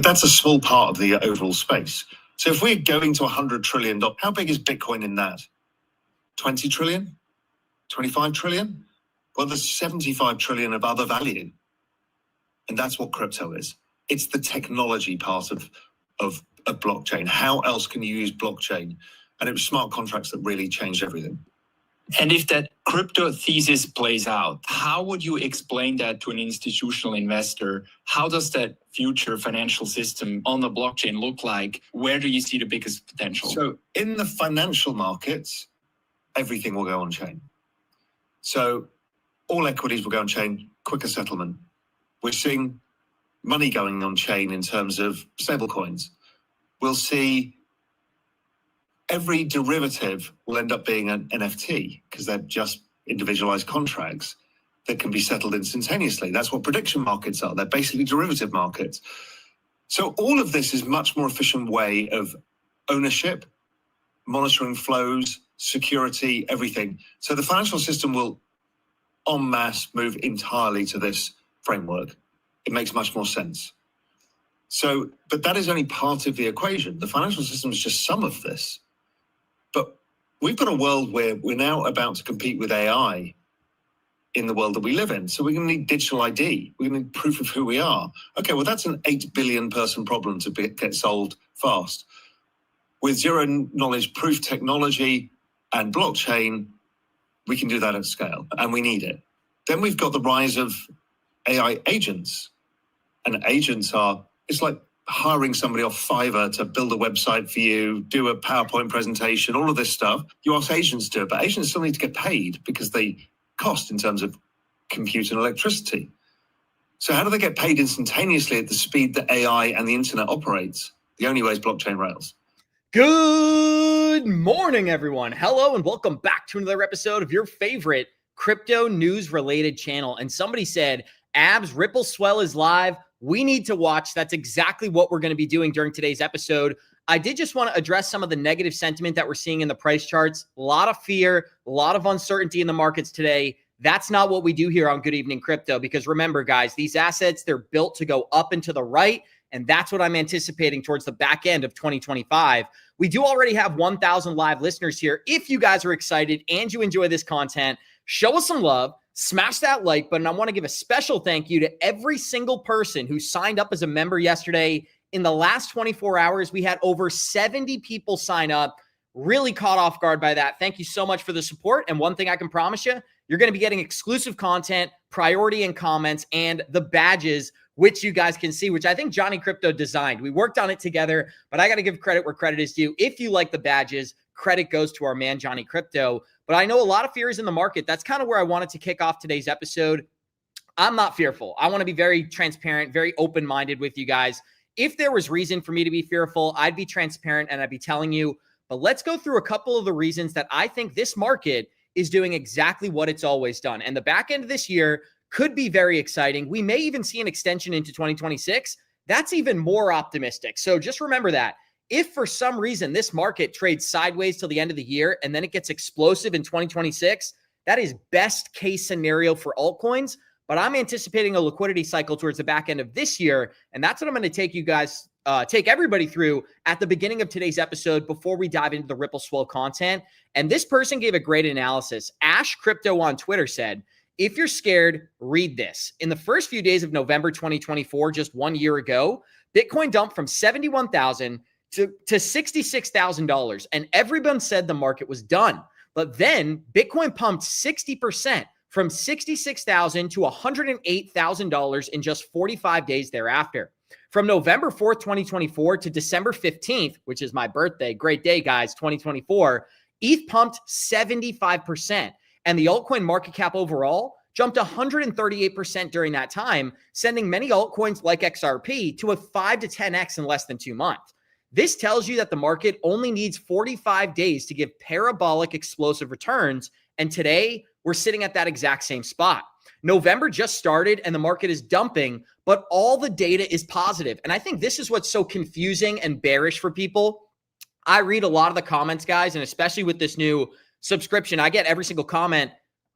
that's a small part of the overall space. So if we're going to $100 trillion, how big is Bitcoin in that? 20 trillion? 25 trillion? Well, there's 75 trillion of other value. And that's what crypto is. It's the technology part of blockchain. How else can you use blockchain? And it was smart contracts that really changed everything. And if that crypto thesis plays out, how would you explain that to an institutional investor? How does that future financial system on the blockchain look like? Where do you see the biggest potential? So in the financial markets, everything will go on chain. So all equities will go on chain, quicker settlement. We're seeing money going on chain in terms of stablecoins. We'll see every derivative will end up being an NFT because they're just individualized contracts that can be settled instantaneously. That's what prediction markets are. They're basically derivative markets. So all of this is much more efficient way of ownership, monitoring flows, security, everything. So the financial system will en masse move entirely to this framework. It makes much more sense. So, but that is only part of the equation. The financial system is just some of this. But we've got a world where we're now about to compete with AI in the world that we live in. So we're going to need digital ID. We're going to need proof of who we are. Okay, well, that's an 8 billion person problem to get solved fast. With zero knowledge proof technology and blockchain, we can do that at scale, and we need it. Then we've got the rise of AI agents. And agents are, it's like hiring somebody off Fiverr to build a website for you, do a PowerPoint presentation, all of this stuff. You ask agents to do it, but agents still need to get paid because they cost in terms of compute and electricity. So how do they get paid instantaneously at the speed that AI and the internet operates? The only way is blockchain rails. Good morning, everyone. Hello, and welcome back to another episode of your favorite crypto news related channel. And somebody said, Abs, Ripple Swell is live. We need to watch. That's exactly what we're going to be doing during today's episode. I did just want to address some of the negative sentiment that we're seeing in the price charts. A lot of fear, a lot of uncertainty in the markets today. That's not what we do here on Good Evening Crypto, because remember, guys, these assets, they're built to go up and to the right. And that's what I'm anticipating towards the back end of 2025. We do already have 1,000 live listeners here. If you guys are excited and you enjoy this content, show us some love. Smash that like button. I want to give a special thank you to every single person who signed up as a member yesterday. In the last 24 hours, we had over 70 people sign up. Really caught off guard by that. Thank you so much for the support. And one thing I can promise you, you're going to be getting exclusive content, priority in comments, and the badges, which you guys can see, which I think Johnny Krypto designed. We worked on it together, but I got to give credit where credit is due. If you like the badges, credit goes to our man, Johnny Krypto. But I know a lot of fear is in the market. That's kind of where I wanted to kick off today's episode. I'm not fearful. I want to be very transparent, very open-minded with you guys. If there was reason for me to be fearful, I'd be transparent and I'd be telling you. But let's go through a couple of the reasons that I think this market is doing exactly what it's always done. And the back end of this year could be very exciting. We may even see an extension into 2026. That's even more optimistic. So just remember that. If for some reason this market trades sideways till the end of the year and then it gets explosive in 2026, that is best case scenario for altcoins. But I'm anticipating a liquidity cycle towards the back end of this year. And that's what I'm going to take you guys, take everybody through at the beginning of today's episode before we dive into the Ripple Swell content. And this person gave a great analysis. Ash Crypto on Twitter said, if you're scared, read this. In the first few days of November 2024, just 1 year ago, Bitcoin dumped from $71,000 to $66,000. And everyone said the market was done. But then Bitcoin pumped 60% from $66,000 to $108,000 in just 45 days thereafter. From November 4th, 2024 to December 15th, which is my birthday, great day, guys, 2024, ETH pumped 75%. And the altcoin market cap overall jumped 138% during that time, sending many altcoins like Xrp to a 5 to 10x in less than 2 months. This tells you that the market only needs 45 days to give parabolic explosive returns. And today we're sitting at that exact same spot. November just started and the market is dumping, but all the data is positive. And I think this is what's so confusing and bearish for people. I read a lot of the comments, guys, and especially with this new subscription, I get every single comment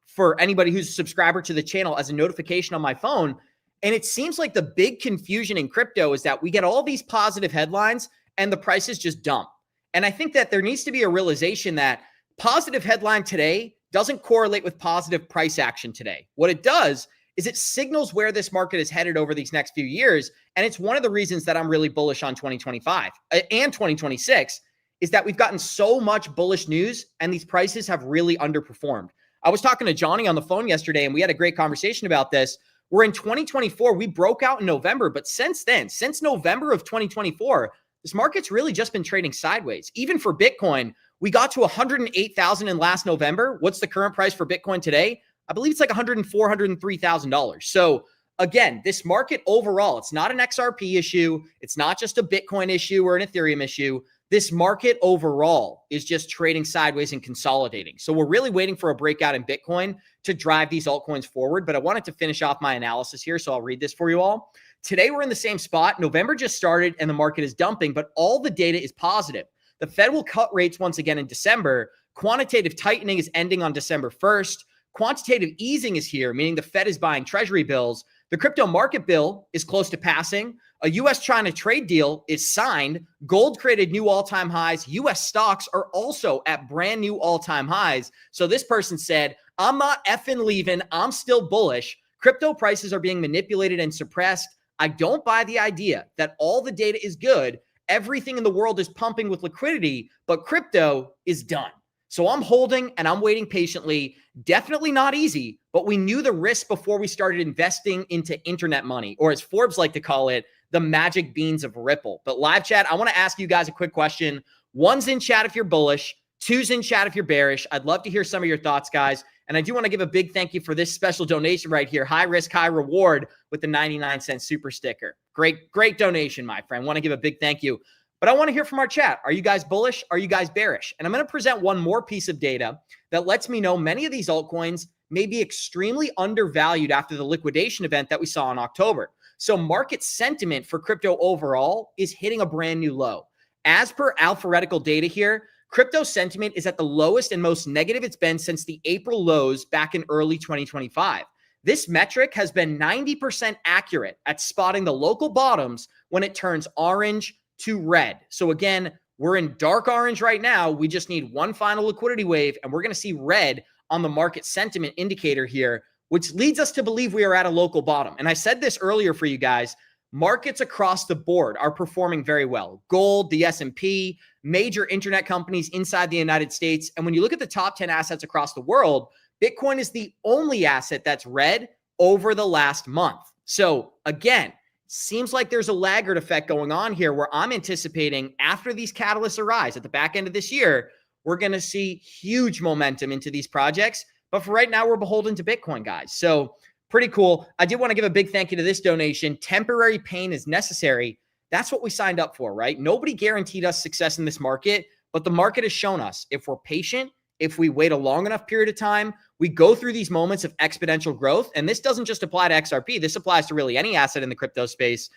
for anybody who's a subscriber to the channel as a notification on my phone. And it seems like the big confusion in crypto is that we get all these positive headlines and the prices just dump. And I think that there needs to be a realization that positive headline today doesn't correlate with positive price action today. What it does is it signals where this market is headed over these next few years. And it's one of the reasons that I'm really bullish on 2025 and 2026 is that we've gotten so much bullish news and these prices have really underperformed. I was talking to Johnny on the phone yesterday and we had a great conversation about this. We're in 2024. We broke out in November, but since then, since November of 2024, this market's really just been trading sideways. Even for Bitcoin, we got to 108,000 in last November. What's the current price for Bitcoin today? I believe it's like $104,000, $103,000. So again, this market overall, it's not an XRP issue. It's not just a Bitcoin issue or an Ethereum issue. This market overall is just trading sideways and consolidating. So we're really waiting for a breakout in Bitcoin to drive these altcoins forward. But I wanted to finish off my analysis here, so I'll read this for you all. Today, we're in the same spot. November just started and the market is dumping, but all the data is positive. The Fed will cut rates once again in December. Quantitative tightening is ending on December 1st. Quantitative easing is here, meaning the Fed is buying treasury bills. The crypto market bill is close to passing. A US-China trade deal is signed. Gold created new all-time highs. US stocks are also at brand new all-time highs. So this person said, I'm not effing leaving. I'm still bullish. Crypto prices are being manipulated and suppressed. I don't buy the idea that all the data is good. Everything in the world is pumping with liquidity, but crypto is done. So I'm holding and I'm waiting patiently. Definitely not easy, but we knew the risk before we started investing into internet money, or as Forbes like to call it, the magic beans of Ripple. But live chat, I want to ask you guys a quick question. One's in chat if you're bullish, two's in chat if you're bearish. I'd love to hear some of your thoughts, guys. And I do want to give a big thank you for this special donation right here. High risk, high reward with the 99-cent super sticker. Great donation, my friend. Want to give a big thank you. But I want to hear from our chat. Are you guys bullish? Are you guys bearish? And I'm going to present one more piece of data that lets me know many of these altcoins may be extremely undervalued after the liquidation event that we saw in October. So market sentiment for crypto overall is hitting a brand new low. As per alpharetical data here, crypto sentiment is at the lowest and most negative it's been since the April lows back in early 2025. This metric has been 90% accurate at spotting the local bottoms when it turns orange to red. So again, we're in dark orange right now. We just need one final liquidity wave, and we're going to see red on the market sentiment indicator here, which leads us to believe we are at a local bottom. And I said this earlier for you guys, markets across the board are performing very well. Gold, the S&P, major internet companies inside the United States. And when you look at the top 10 assets across the world, Bitcoin is the only asset that's red over the last month. So again, seems like there's a laggard effect going on here where I'm anticipating after these catalysts arise at the back end of this year, we're going to see huge momentum into these projects. But for right now, we're beholden to Bitcoin, guys. So pretty cool. I did want to give a big thank you to this donation. Temporary pain is necessary. That's what we signed up for, right? Nobody guaranteed us success in this market, but the market has shown us if we're patient, if we wait a long enough period of time, we go through these moments of exponential growth. And this doesn't just apply to XRP. This applies to really any asset in the crypto space.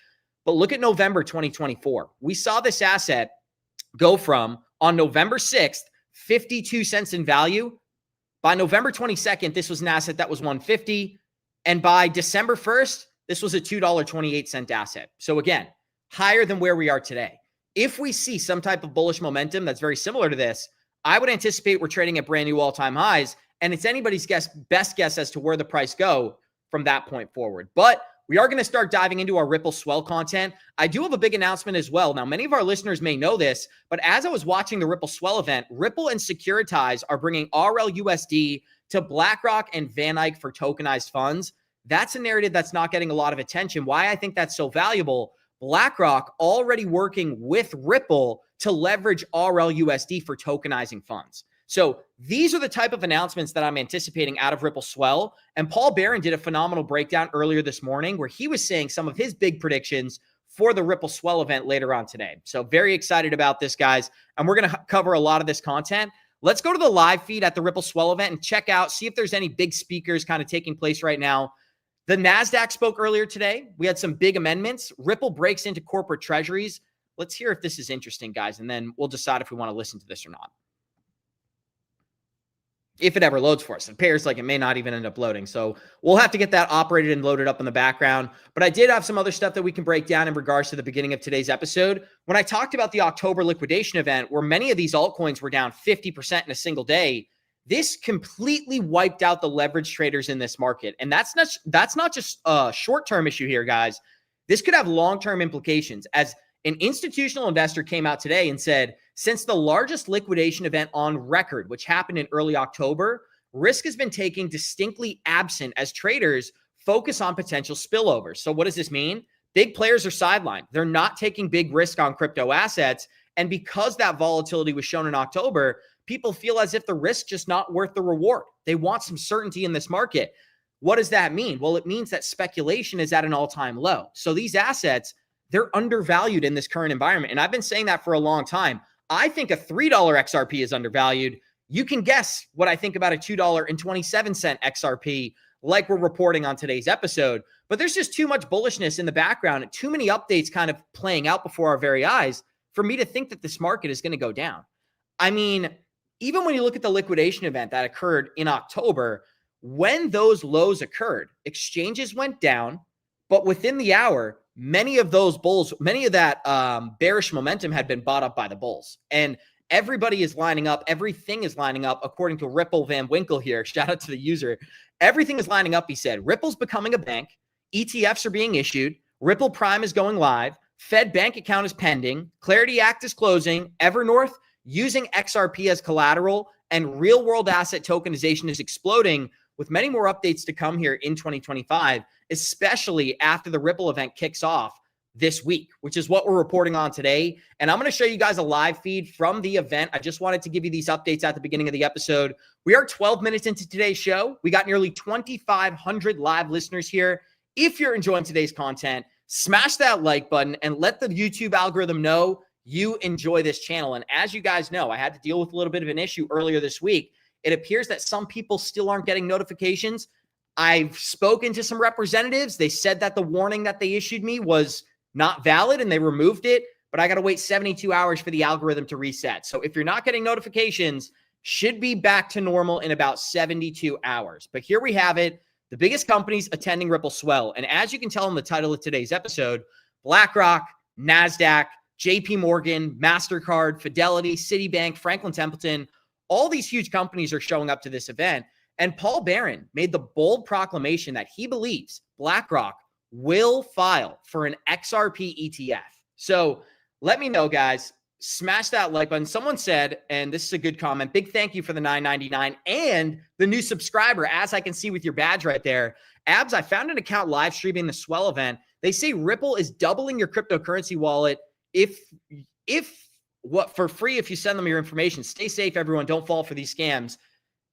But look at November 2024. We saw this asset go from, on November 6th, 52 cents in value. By November 22nd, this was an asset that was 150. And by December 1st, this was a $2.28 asset. So again, higher than where we are today. If we see some type of bullish momentum that's very similar to this, I would anticipate we're trading at brand new all-time highs, and it's anybody's best guess as to where the price go from that point forward. But we are going to start diving into our Ripple Swell content. I do have a big announcement as well. Now, many of our listeners may know this, but as I was watching the Ripple Swell event, Ripple and Securitize are bringing RLUSD to Blackrock and Van Eyck for tokenized funds. That's a narrative that's not getting a lot of attention. Why I think that's so valuable, BlackRock already working with Ripple to leverage RLUSD for tokenizing funds. So these are the type of announcements that I'm anticipating out of Ripple Swell. And Paul Barron did a phenomenal breakdown earlier this morning where he was saying some of his big predictions for the Ripple Swell event later on today. So very excited about this, guys. And we're going to cover a lot of this content. Let's go to the live feed at the Ripple Swell event and check out, see if there's any big speakers kind of taking place right now. The Nasdaq spoke earlier today. We had some big amendments. Ripple breaks into corporate treasuries. Let's hear if this is interesting, guys, and then we'll decide if we want to listen to this or not. if it ever loads for us. It appears like it may not even end up loading. So we'll have to get that operated and loaded up in the background. But I did have some other stuff that we can break down in regards to the beginning of today's episode. When I talked about the October liquidation event, where many of these altcoins were down 50% in a single day, this completely wiped out the leverage traders in this market. And that's not just a short-term issue here, guys. This could have long-term implications, as an institutional investor came out today and said, since the largest liquidation event on record, which happened in early October, risk has been taken distinctly absent as traders focus on potential spillovers. So what does this mean? Big players are sidelined. They're not taking big risk on crypto assets. And because that volatility was shown in October, people feel as if the risk just not worth the reward. They want some certainty in this market. What does that mean? Well, it means that speculation is at an all-time low. So these assets, they're undervalued in this current environment. And I've been saying that for a long time. I think a $3 XRP is undervalued. You can guess what I think about a $2.27 XRP, like we're reporting on today's episode. But there's just too much bullishness in the background and too many updates kind of playing out before our very eyes for me to think that this market is going to go down. I mean, even when you look at the liquidation event that occurred in October, when those lows occurred, exchanges went down, but within the hour, many of those bulls, many of that bearish momentum had been bought up by the bulls. And everybody is lining up. Everything is lining up according to Ripple Van Winkle here. Shout out to the user. Everything is lining up, he said. Ripple's becoming a bank. ETFs are being issued. Ripple Prime is going live. Fed bank account is pending. Clarity Act is closing. Evernorth using XRP as collateral, and real world asset tokenization is exploding, with many more updates to come here in 2025, especially after the Ripple event kicks off this week, which is what we're reporting on today. And I'm going to show you guys a live feed from the event. I just wanted to give you these updates at the beginning of the episode. We are 12 minutes into today's show. We got nearly 2,500 live listeners here. If you're enjoying today's content, smash that like button and let the YouTube algorithm know you enjoy this channel. And as you guys know, I had to deal with a little bit of an issue earlier this week. It appears that some people still aren't getting notifications. I've spoken to some representatives. They said that the warning that they issued me was not valid and they removed it, but I got to wait 72 hours for the algorithm to reset. So if you're not getting notifications, should be back to normal in about 72 hours. But here we have it. The biggest companies attending Ripple Swell. And as you can tell in the title of today's episode, BlackRock, Nasdaq, JP Morgan, MasterCard, Fidelity, Citibank, Franklin Templeton, all these huge companies are showing up to this event. And Paul Barron made the bold proclamation that he believes BlackRock will file for an XRP ETF. So let me know, guys. Smash that like button. Someone said, and this is a good comment, big thank you for the $9.99 and the new subscriber, as I can see with your badge right there. Abs, I found an account live streaming the Swell event. They say Ripple is doubling your cryptocurrency wallet for free if you send them your information. Stay safe, everyone. Don't fall for these scams.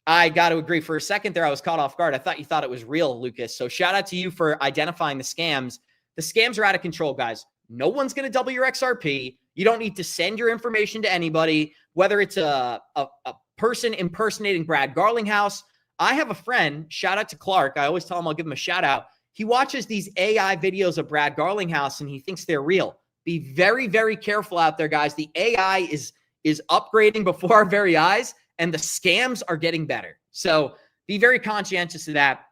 I got to agree. For a second there, I was caught off guard. I thought you thought it was real, Lucas. So shout out to you for identifying the scams. The scams are out of control, guys. No one's going to double your XRP. You don't need to send your information to anybody, whether it's a person impersonating Brad Garlinghouse. I have a friend, shout out to Clark. I always tell him I'll give him a shout out. He watches these AI videos of Brad Garlinghouse and he thinks they're real. Be very, very careful out there, guys. The AI is upgrading before our very eyes, and the scams are getting better. So be very conscientious of that.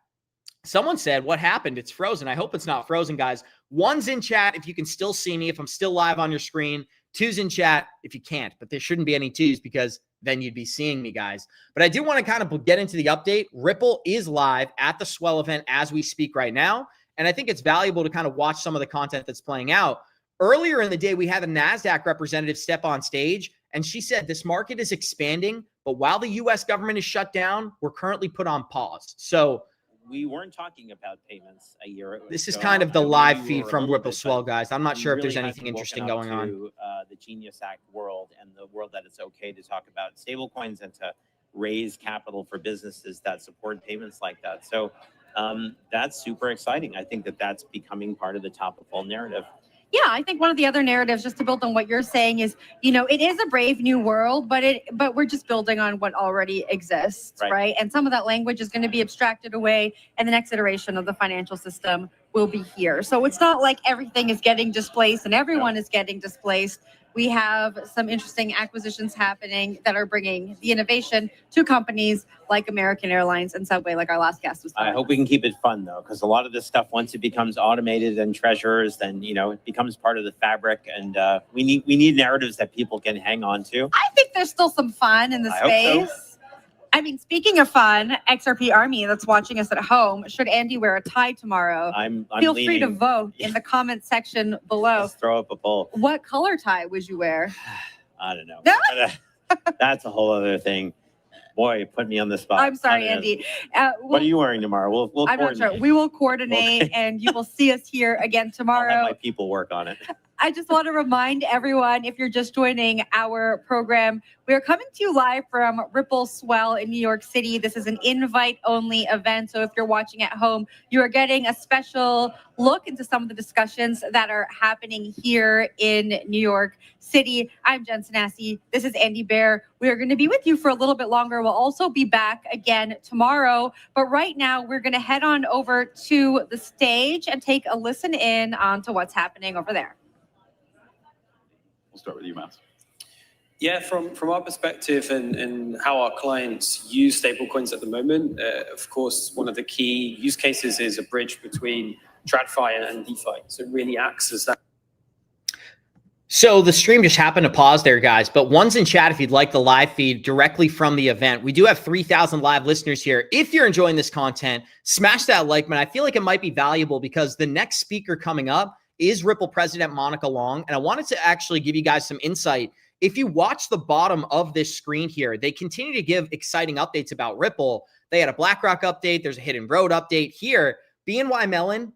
Someone said, what happened? It's frozen. I hope it's not frozen, guys. 1's in chat if you can still see me, if I'm still live on your screen. 2's in chat if you can't, but there shouldn't be any 2's because then you'd be seeing me, guys. But I do want to kind of get into the update. Ripple is live at the Swell event as we speak right now, and I think it's valuable to kind of watch some of the content that's playing out. Earlier in the day, we had a NASDAQ representative step on stage, and she said this market is expanding, but while the U.S. government is shut down, we're currently put on pause. So we weren't talking about payments a year ago. This is kind of the live feed from Ripple Swell, guys. I'm not sure if there's anything interesting going on. The Genius Act world and the world that it's okay to talk about stablecoins and to raise capital for businesses that support payments like that. So that's super exciting. I think that that's becoming part of the top of all narrative. Yeah, I think one of the other narratives, just to build on what you're saying, is, it is a brave new world, but we're just building on what already exists, right? And some of that language is going to be abstracted away, and the next iteration of the financial system will be here. So it's not like everything is getting displaced and everyone is getting displaced. we have some interesting acquisitions happening that are bringing the innovation to companies like American Airlines and Subway, like our last guest was talking I hope we can keep it fun though, because a lot of this stuff, once it becomes automated and treasures, then it becomes part of the fabric, and we need narratives that people can hang on to. I think there's still some fun in the I hope space. so. I mean, speaking of fun, XRP Army that's watching us at home, should Andy wear a tie tomorrow? I'm Feel leaning, free to vote in the comment section below. Let's throw up a poll. What color tie would you wear? I don't know. No? That's a whole other thing. Boy, you put me on the spot. I'm sorry, I don't know. Andy. What are you wearing tomorrow? We'll I'm not sure. We will coordinate, and you will see us here again I'll tomorrow. have my people work on it. I just want to remind everyone, if you're just joining our program, we are coming to you live from Ripple Swell in New York City. This is an invite-only event, so if you're watching at home, you are getting a special look into some of the discussions that are happening here in New York City. I'm Jen Sanasi. This is Andy Bear. We are going to be with you for a little bit longer. We'll also be back again tomorrow, but right now we're going to head on over to the stage and take a listen in on to what's happening over there. We'll start with you, Matt. Yeah, from our perspective and how our clients use stablecoins at the moment, of course, one of the key use cases is a bridge between TradFi and DeFi. So it really acts as that. So the stream just happened to pause there, guys, but one's in chat if you'd like the live feed directly from the event. We do have 3,000 live listeners here. If you're enjoying this content, smash that like button. I feel like it might be valuable because the next speaker coming up is Ripple President Monica Long. And I wanted to actually give you guys some insight. If you watch the bottom of this screen here, they continue to give exciting updates about Ripple. They had a Blackrock update. There's a Hidden Road update here. BNY Mellon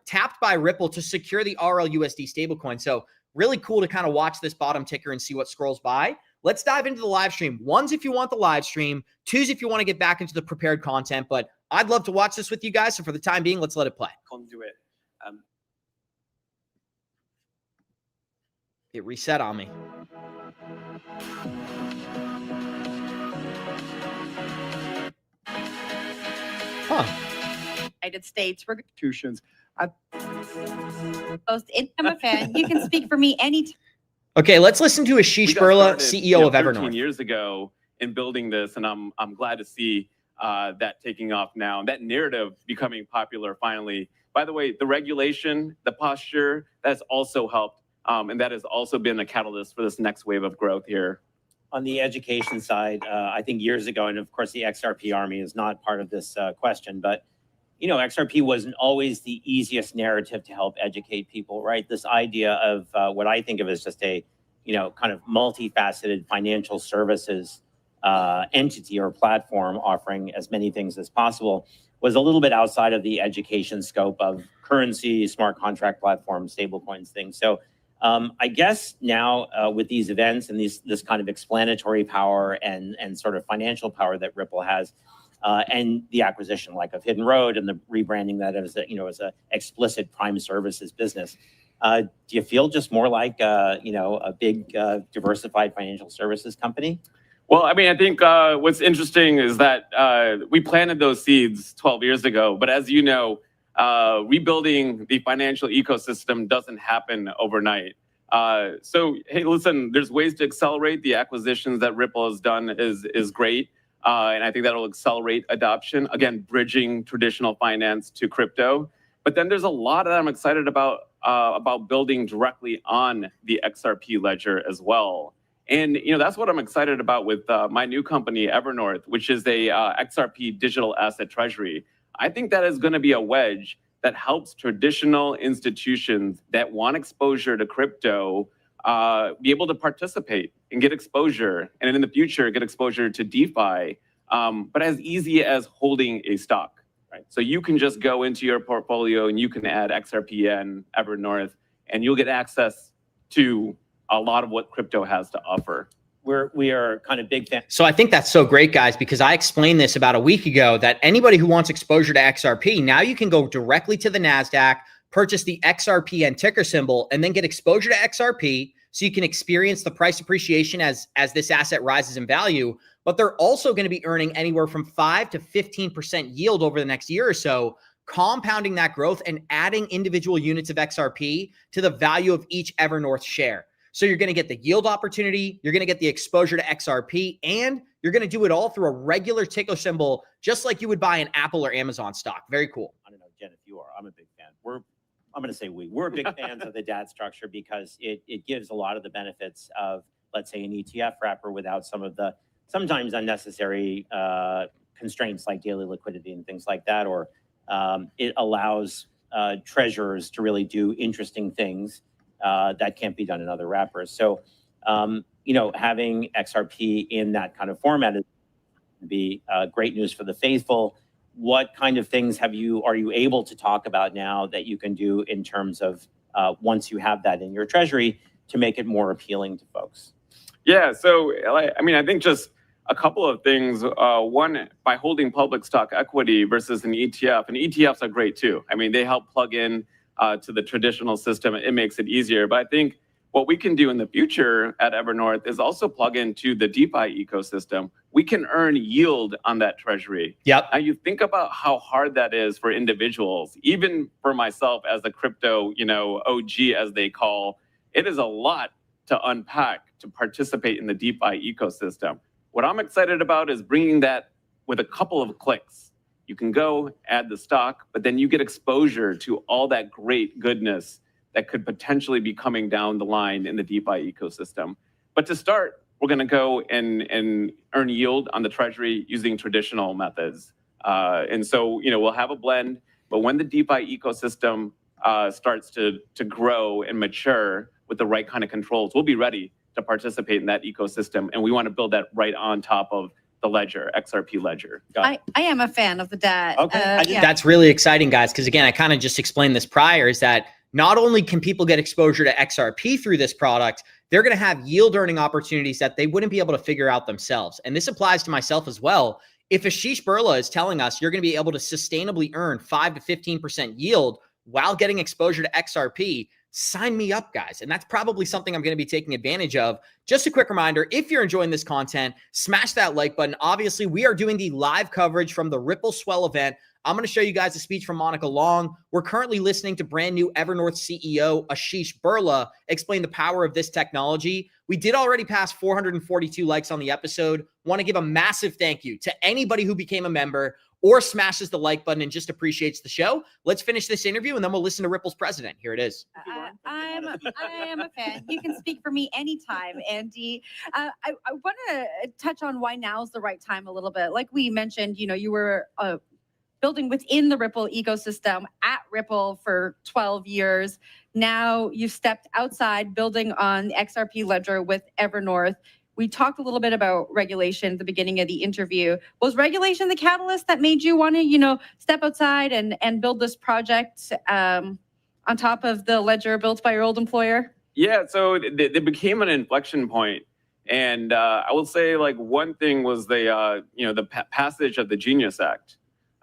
tapped by Ripple to secure the RLUSD stablecoin. So really cool to kind of watch this bottom ticker and see what scrolls by. Let's dive into the live stream. One's if you want the live stream. Two's if you want to get back into the prepared content. But I'd love to watch this with you guys. So for the time being, let's let it play. Conduit. It reset on me. United States. We're Institutions. most income fan. You can speak for me anytime. Okay, let's listen to Ashish Birla, CEO of 13 Evernorth. years ago in building this, and I'm glad to see that taking off now, and that narrative becoming popular finally. By the way, the regulation, the posture, that's also helped, and that has also been a catalyst for this next wave of growth here. On the education side, I think years ago, and of course the XRP Army is not part of this question, but XRP wasn't always the easiest narrative to help educate people, right? This idea of what I think of as just a, kind of multifaceted financial services entity or platform offering as many things as possible was a little bit outside of the education scope of currency, smart contract platforms, stablecoins, things. So I guess now with these events and this kind of explanatory power and sort of financial power that Ripple has, and the acquisition like of Hidden Road and the rebranding that as a explicit prime services business, do you feel just more like a big diversified financial services company? Well, I mean, I think what's interesting is that we planted those seeds 12 years ago, but as you know, rebuilding the financial ecosystem doesn't happen overnight. So, hey, listen, there's ways to accelerate. The acquisitions that Ripple has done is great. And I think that'll accelerate adoption, again, bridging traditional finance to crypto. But then there's a lot that I'm excited about building directly on the XRP ledger as well. And that's what I'm excited about with my new company, Evernorth, which is a XRP digital asset treasury. I think that is going to be a wedge that helps traditional institutions that want exposure to crypto be able to participate and get exposure, and in the future get exposure to DeFi, but as easy as holding a stock. Right? So you can just go into your portfolio and you can add XRPN, Evernorth, and you'll get access to a lot of what crypto has to offer. We are kind of big fans. So I think that's so great, guys, because I explained this about a week ago that anybody who wants exposure to XRP, now you can go directly to the Nasdaq, purchase the XRPN ticker symbol, and then get exposure to XRP so you can experience the price appreciation as this asset rises in value. But they're also going to be earning anywhere from 5 to 15% yield over the next year or so, compounding that growth and adding individual units of XRP to the value of each Evernorth share. So you're going to get the yield opportunity, you're going to get the exposure to XRP, and you're going to do it all through a regular ticker symbol, just like you would buy an Apple or Amazon stock. Very cool. I don't know, Jen, if you are, I'm a big fan. I'm going to say we're big fans of the DAT structure because it gives a lot of the benefits of, let's say, an ETF wrapper without some of the sometimes unnecessary constraints like daily liquidity and things like that, or it allows treasurers to really do interesting things that can't be done in other wrappers. So, having XRP in that kind of format is be great news for the faithful. What kind of things are you able to talk about now that you can do in terms of once you have that in your treasury to make it more appealing to folks? Yeah, so I think just a couple of things. One, by holding public stock equity versus an ETF, and ETFs are great too. I mean, they help plug in to the traditional system. It makes it easier. But I think what we can do in the future at Evernorth is also plug into the DeFi ecosystem. We can earn yield on that treasury. Yep. Now you think about how hard that is for individuals, even for myself as a crypto, OG as they call, it is a lot to unpack to participate in the DeFi ecosystem. What I'm excited about is bringing that with a couple of clicks. You can go add the stock, but then you get exposure to all that great goodness that could potentially be coming down the line in the DeFi ecosystem. But to start, we're going to go and earn yield on the treasury using traditional methods. And so, we'll have a blend, but when the DeFi ecosystem starts to grow and mature with the right kind of controls, we'll be ready to participate in that ecosystem. And we want to build that right on top of the ledger, XRP ledger. I am a fan of the DAT. Okay. That's really exciting, guys, because again, I kind of just explained this prior, is that not only can people get exposure to XRP through this product, they're going to have yield earning opportunities that they wouldn't be able to figure out themselves. And this applies to myself as well. If Ashish Birla is telling us you're going to be able to sustainably earn 5 to 15% yield while getting exposure to XRP, sign me up, guys. And that's probably something I'm going to be taking advantage of. Just a quick reminder, if you're enjoying this content, smash that like button. Obviously, we are doing the live coverage from the Ripple Swell event. I'm going to show you guys a speech from Monica Long. We're currently listening to brand new Evernorth CEO Ashish Birla explain the power of this technology. We did already pass 442 likes on the episode. Want to give a massive thank you to anybody who became a member or smashes the like button and just appreciates the show. Let's finish this interview and then we'll listen to Ripple's president. Here it is. I am a fan. You can speak for me anytime, Andy. I want to touch on why now is the right time a little bit. Like we mentioned, you were building within the Ripple ecosystem at Ripple for 12 years. Now you've stepped outside building on the XRP ledger with Evernorth. We talked a little bit about regulation at the beginning of the interview. Was regulation the catalyst that made you want to, step outside and build this project on top of the ledger built by your old employer? Yeah, so it became an inflection point. And I will say, one thing was the passage of the Genius Act.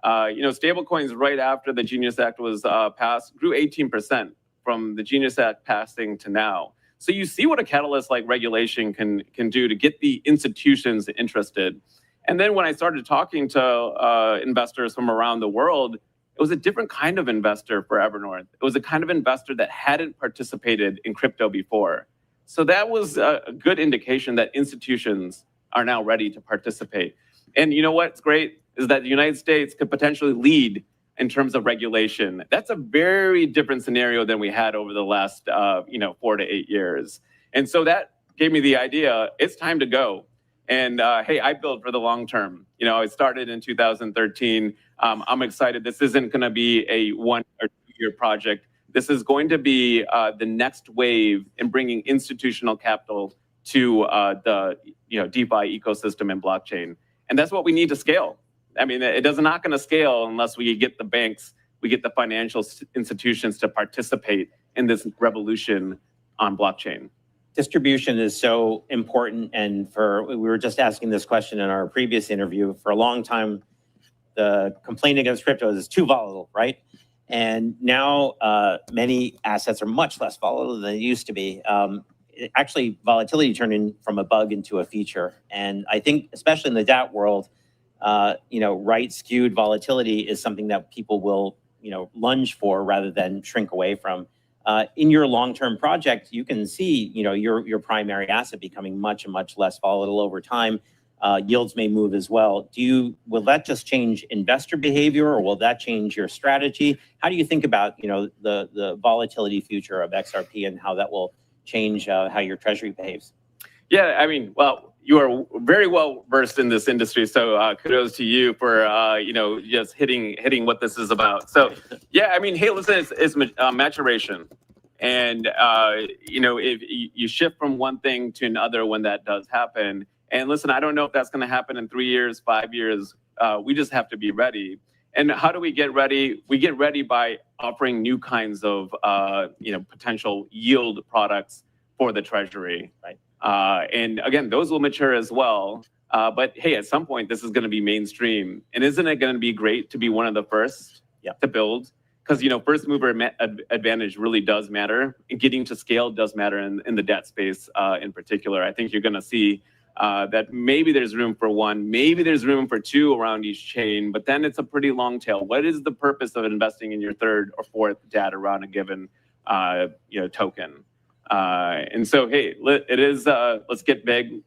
Stablecoins right after the Genius Act was passed grew 18% from the Genius Act passing to now. So you see what a catalyst like regulation can do to get the institutions interested. And then when I started talking to investors from around the world, it was a different kind of investor for Evernorth. It was a kind of investor that hadn't participated in crypto before. So that was a good indication that institutions are now ready to participate. And you know what's great is that the United States could potentially lead in terms of regulation. That's a very different scenario than we had over the last 4 to 8 years. And so that gave me the idea, it's time to go. And hey, I built for the long term. I started in 2013. I'm excited. This isn't going to be a 1 or 2 year project. This is going to be the next wave in bringing institutional capital to the DeFi ecosystem and blockchain. And that's what we need to scale. I mean, it is not going to scale unless we get the banks, we get the financial institutions to participate in this revolution on blockchain. Distribution is so important. And we were just asking this question in our previous interview. For a long time, the complaint against crypto is it's too volatile, right? And now many assets are much less volatile than they used to be. Actually, volatility turned in from a bug into a feature. And I think, especially in the DAT world, right skewed volatility is something that people will, lunge for rather than shrink away from. In your long-term project, you can see, your primary asset becoming much less volatile over time. Yields may move as well. Will that just change investor behavior, or will that change your strategy? How do you think about, the volatility future of XRP and how that will change how your treasury behaves? Yeah, I mean, well, you are very well versed in this industry, so kudos to you for just hitting what this is about. So, yeah, I mean, hey, listen, it's maturation, and if you shift from one thing to another when that does happen. And listen, I don't know if that's going to happen in 3 years, 5 years. We just have to be ready. And how do we get ready? We get ready by offering new kinds of potential yield products for the treasury. Right. And again, those will mature as well. But hey, at some point, this is going to be mainstream. And isn't it going to be great to be one of the first to build? Because, first mover advantage really does matter. And getting to scale does matter in the debt space in particular. I think you're going to see that maybe there's room for one, maybe there's room for two around each chain, but then it's a pretty long tail. What is the purpose of investing in your third or fourth DAT around a given token? And so, hey, it is, let's get big.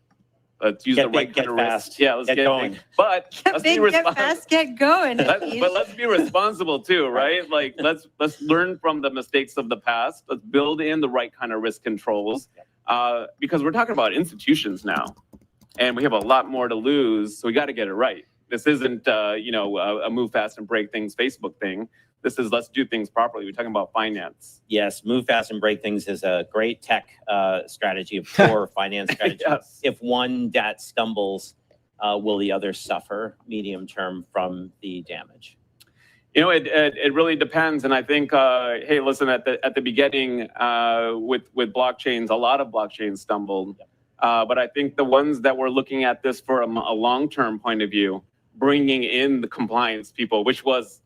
Let's use the right kind of risk. Yeah, let's get going. Big. But let's be responsible. Get fast, get going. But let's be responsible too, right? Like let's learn from the mistakes of the past. Let's build in the right kind of risk controls, because we're talking about institutions now, and we have a lot more to lose. So we got to get it right. This isn't a move fast and break things Facebook thing. This is let's do things properly. We're talking about finance. Yes, move fast and break things is a great tech strategy, of core finance strategy. Yes. If one DAT stumbles, will the other suffer medium term from the damage? It really depends, and I think hey, listen, at the beginning with blockchains, a lot of blockchains stumbled, but I think the ones that were looking at this from a long-term point of view, bringing in the compliance people, which was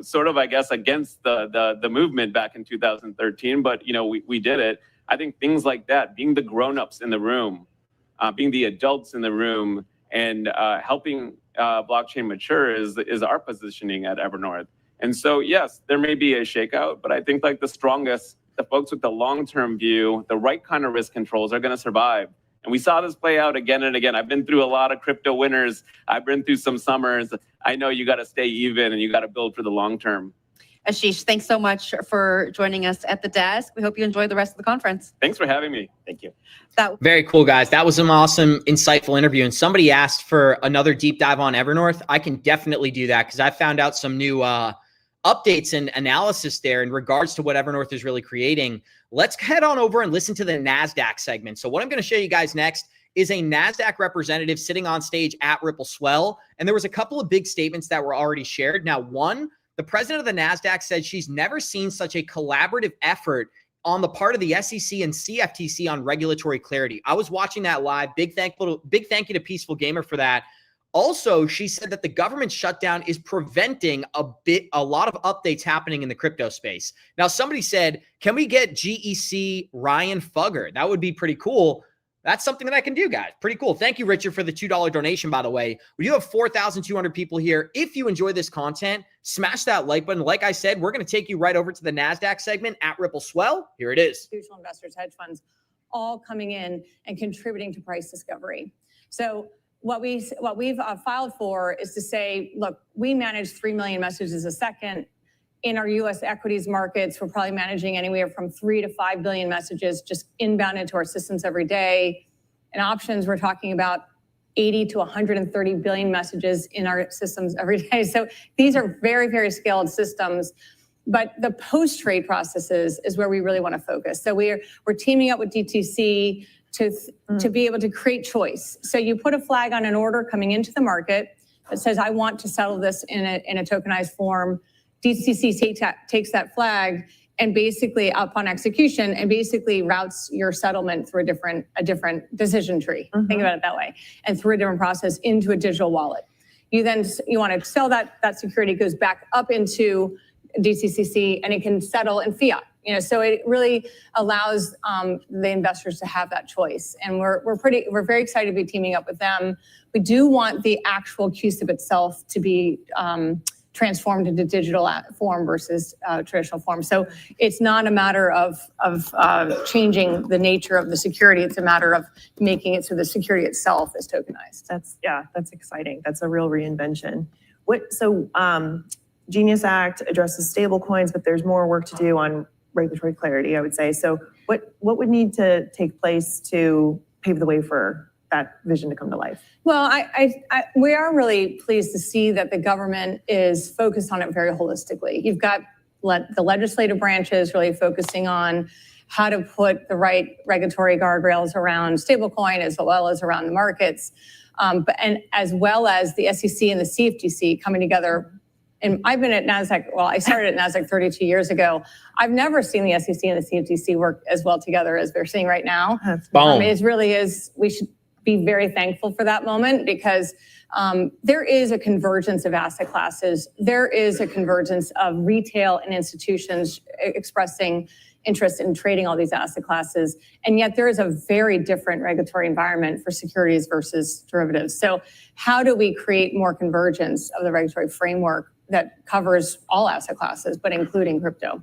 sort of, I guess, against the movement back in 2013, but we did it. I think things like that, being the grown-ups in the room, being the adults in the room, and helping blockchain mature is our positioning at Evernorth. And so, yes, there may be a shakeout, but I think like the strongest, the folks with the long-term view, the right kind of risk controls are going to survive. And we saw this play out again and again. I've been through a lot of crypto winners. I've been through some summers. I know you got to stay even and you got to build for the long term. Ashish, thanks so much for joining us at the desk. We hope you enjoy the rest of the conference. Thanks for having me. Thank you. Very cool, guys. That was an awesome, insightful interview. And somebody asked for another deep dive on Evernorth. I can definitely do that because I found out some new updates and analysis there in regards to what Evernorth is really creating. Let's head on over and listen to the Nasdaq segment. So what I'm going to show you guys next is a Nasdaq representative sitting on stage at Ripple Swell. And there was a couple of big statements that were already shared. Now, one, the president of the Nasdaq said she's never seen such a collaborative effort on the part of the SEC and CFTC on regulatory clarity. I was watching that live. Big thank you to Peaceful Gamer for that. Also, she said that the government shutdown is preventing a lot of updates happening in the crypto space. Now, somebody said, can we get GEC Ryan Fugger? That would be pretty cool. That's something that I can do, guys. Pretty cool. Thank you, Richard, for the $2 donation, by the way. We do have 4,200 people here. If you enjoy this content, smash that like button. Like I said, we're going to take you right over to the Nasdaq segment at Ripple Swell. Here it is. Institutional investors, hedge funds, all coming in and contributing to price discovery. So what we've filed for is to say, look, we manage 3 million messages a second. In our U.S. equities markets, we're probably managing anywhere from 3 to 5 billion messages just inbound into our systems every day. In options, we're talking about 80 to 130 billion messages in our systems every day. So these are very, very scaled systems. But the post-trade processes is where we really want to focus. So we're teaming up with DTC to be able to create choice. So you put a flag on an order coming into the market that says, I want to settle this in a tokenized form. DTC takes that flag and basically upon execution and basically routes your settlement through a different decision tree. Mm-hmm. Think about it that way. And through a different process into a digital wallet. You want to sell that security, goes back up into DCCC and it can settle in fiat. So it really allows the investors to have that choice. And we're very excited to be teaming up with them. We do want the actual CUSIP itself to be transformed into digital form versus traditional form. So it's not a matter of changing the nature of the security. It's a matter of making it so the security itself is tokenized. That's exciting. That's a real reinvention. Genius Act addresses stable coins, but there's more work to do on regulatory clarity, I would say. So what would need to take place to pave the way for that vision to come to life? Well, we are really pleased to see that the government is focused on it very holistically. You've got the legislative branches really focusing on how to put the right regulatory guardrails around stablecoin as well as around the markets, and as well as the SEC and the CFTC coming together. And I've been at Nasdaq, well, I started at Nasdaq 32 years ago. I've never seen the SEC and the CFTC work as well together as they're seeing right now. It really is, we should be very thankful for that moment, because there is a convergence of asset classes. There is a convergence of retail and institutions expressing interest in trading all these asset classes. And yet there is a very different regulatory environment for securities versus derivatives. So how do we create more convergence of the regulatory framework that covers all asset classes, but including crypto?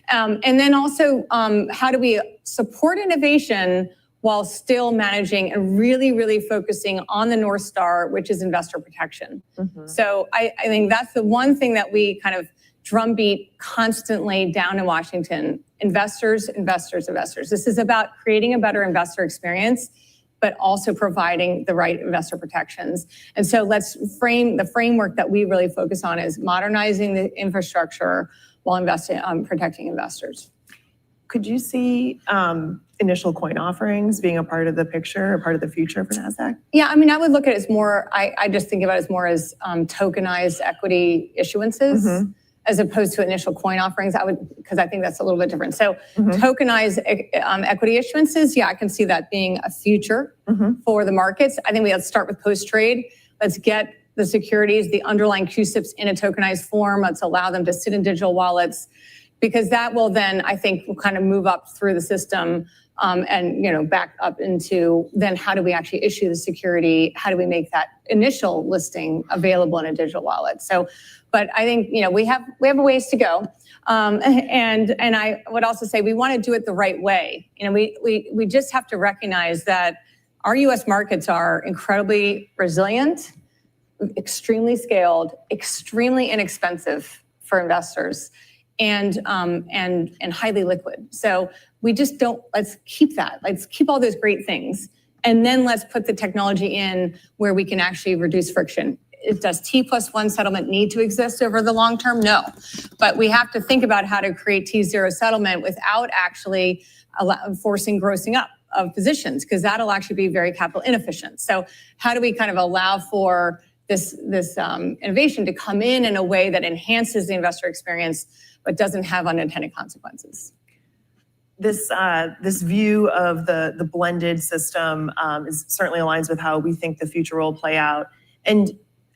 And then also, how do we support innovation while still managing and really, really focusing on the North Star, which is investor protection? So I think that's the one thing that we kind of drumbeat constantly down in Washington. Investors, investors, investors. This is about creating a better investor experience, but also providing the right investor protections. And so let's frame the framework that we really focus on is modernizing the infrastructure while investing, protecting investors. Could you see initial coin offerings being a part of the picture, or part of the future for NASDAQ? Yeah, I mean, I would look at it as more, I just think about it as more as tokenized equity issuances. As opposed to initial coin offerings, because I think that's a little bit different. So tokenized equity issuances, yeah, I can see that being a future for the markets. I think we have to start with post-trade. Let's get the securities, the underlying QSIPs in a tokenized form. Let's allow them to sit in digital wallets, because that will then, I think, will kind of move up through the system and back up into then how do we actually issue the security? How do we make that initial listing available in a digital wallet? So, but I think we have a ways to go, and I would also say we want to do it the right way. We just have to recognize that our U.S. markets are incredibly resilient, extremely scaled, extremely inexpensive for investors, and highly liquid. So we just don't. Let's keep that. Let's keep all those great things, and then let's put the technology in where we can actually reduce friction. Does T+1 settlement need to exist over the long term? No. But we have to think about how to create T0 settlement without actually forcing grossing up of positions, because that'll actually be very capital inefficient. So how do we kind of allow for this innovation to come in a way that enhances the investor experience, but doesn't have unintended consequences? This view of the blended system certainly aligns with how we think the future will play out. And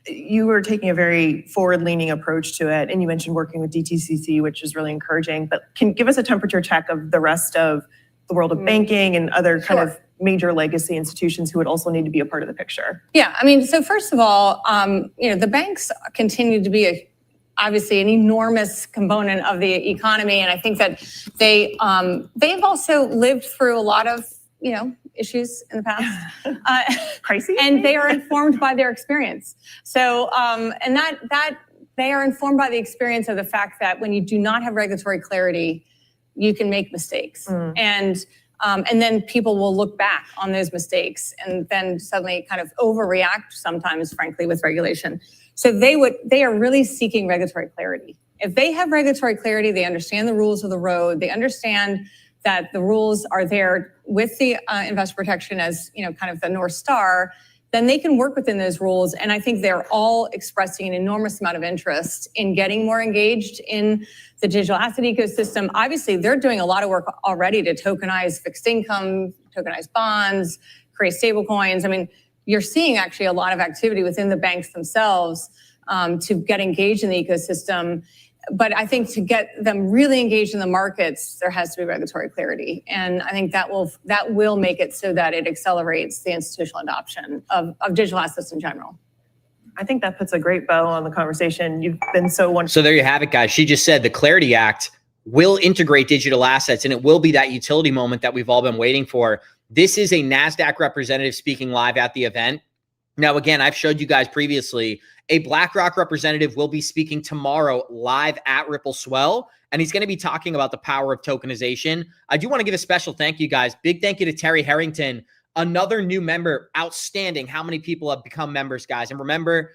you were taking a very forward-leaning approach to it, and you mentioned working with DTCC, which is really encouraging. But can you give us a temperature check of the rest of the world of banking and other kind of major legacy institutions who would also need to be a part of the picture? Yeah, I mean, so first of all, the banks continue to be obviously an enormous component of the economy, and I think that they've also lived through a lot of issues in the past, crises, and they are informed by their experience. So, and that they are informed by the experience of the fact that when you do not have regulatory clarity, you can make mistakes, and then people will look back on those mistakes and then suddenly kind of overreact sometimes, frankly, with regulation. So they are really seeking regulatory clarity. If they have regulatory clarity, they understand the rules of the road. They understand that the rules are there with the investor protection as kind of the North Star, then they can work within those rules. And I think they're all expressing an enormous amount of interest in getting more engaged in the digital asset ecosystem. Obviously, they're doing a lot of work already to tokenize fixed income, tokenize bonds, create stable coins. I mean, you're seeing actually a lot of activity within the banks themselves to get engaged in the ecosystem. But I think to get them really engaged in the markets, there has to be regulatory clarity. And I think that will make it so that it accelerates the institutional adoption of digital assets in general. I think that puts a great bow on the conversation. You've been so wonderful. So there you have it, guys. She just said the Clarity Act will integrate digital assets, and it will be that utility moment that we've all been waiting for. This is a Nasdaq representative speaking live at the event. Now, again, I've showed you guys previously, a Blackrock representative will be speaking tomorrow live at Ripple Swell, and he's going to be talking about the power of tokenization. I do want to give a special thank you, guys. Big thank you to Terry Harrington, another new member. Outstanding how many people have become members, guys. And remember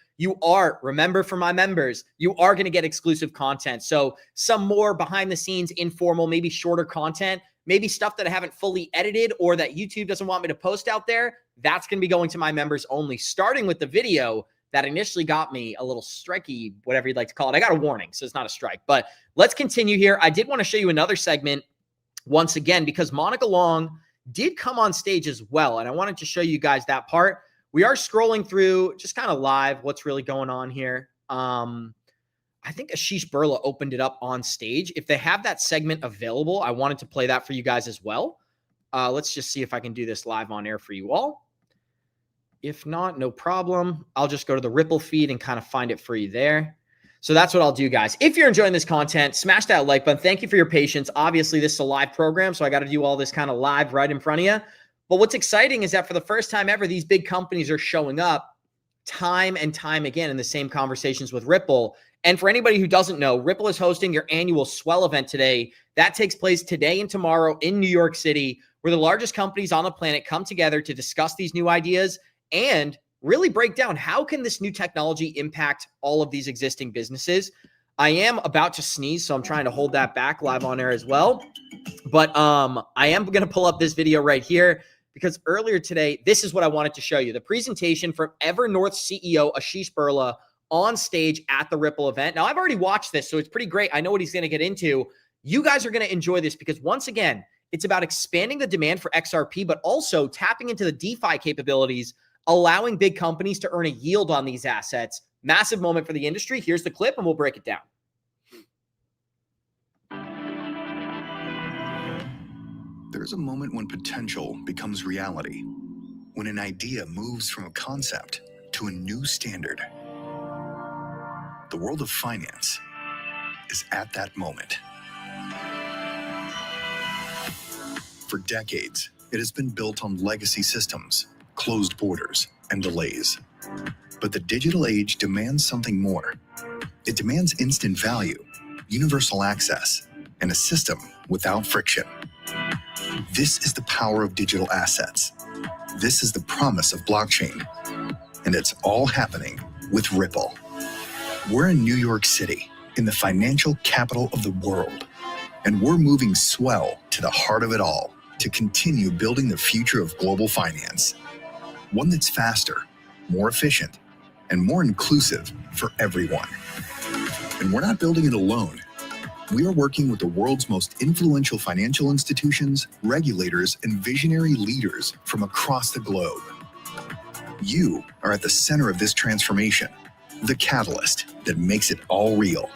for my members, you are going to get exclusive content. So some more behind the scenes, informal, maybe shorter content, maybe stuff that I haven't fully edited or that YouTube doesn't want me to post out there. That's going to be going to my members only, starting with the video that initially got me a little strikey, whatever you'd like to call it. I got a warning, so it's not a strike. But let's continue here. I did want to show you another segment once again, because Monica Long did come on stage as well. And I wanted to show you guys that part. We are scrolling through just kind of live what's really going on here. I think Ashish Birla opened it up on stage. If they have that segment available, I wanted to play that for you guys as well. Let's just see if I can do this live on air for you all. If not, no problem. I'll just go to the Ripple feed and kind of find it for you there. So that's what I'll do, guys. If you're enjoying this content, smash that like button. Thank you for your patience. Obviously, this is a live program, so I got to do all this kind of live right in front of you. But what's exciting is that for the first time ever, these big companies are showing up time and time again in the same conversations with Ripple. And for anybody who doesn't know, Ripple is hosting your annual Swell event today. That takes place today and tomorrow in New York City, where the largest companies on the planet come together to discuss these new ideas and really break down how can this new technology impact all of these existing businesses. I am about to sneeze, so I'm trying to hold that back live on air as well. But I am going to pull up this video right here, because earlier today, this is what I wanted to show you. The presentation from Evernorth CEO Ashish Birla on stage at the Ripple event. Now, I've already watched this, so it's pretty great. I know what he's going to get into. You guys are going to enjoy this, because once again, it's about expanding the demand for XRP, but also tapping into the DeFi capabilities, allowing big companies to earn a yield on these assets. Massive moment for the industry. Here's the clip, and we'll break it down. There's a moment when potential becomes reality, when an idea moves from a concept to a new standard. The world of finance is at that moment. For decades, it has been built on legacy systems, closed borders, and delays. But the digital age demands something more. It demands instant value, universal access, and a system without friction. This is the power of digital assets. This is the promise of blockchain. And it's all happening with Ripple. We're in New York City, in the financial capital of the world. And we're moving Swell to the heart of it all to continue building the future of global finance. One that's faster, more efficient, and more inclusive for everyone. And we're not building it alone. We are working with the world's most influential financial institutions, regulators, and visionary leaders from across the globe. You are at the center of this transformation, the catalyst that makes it all real.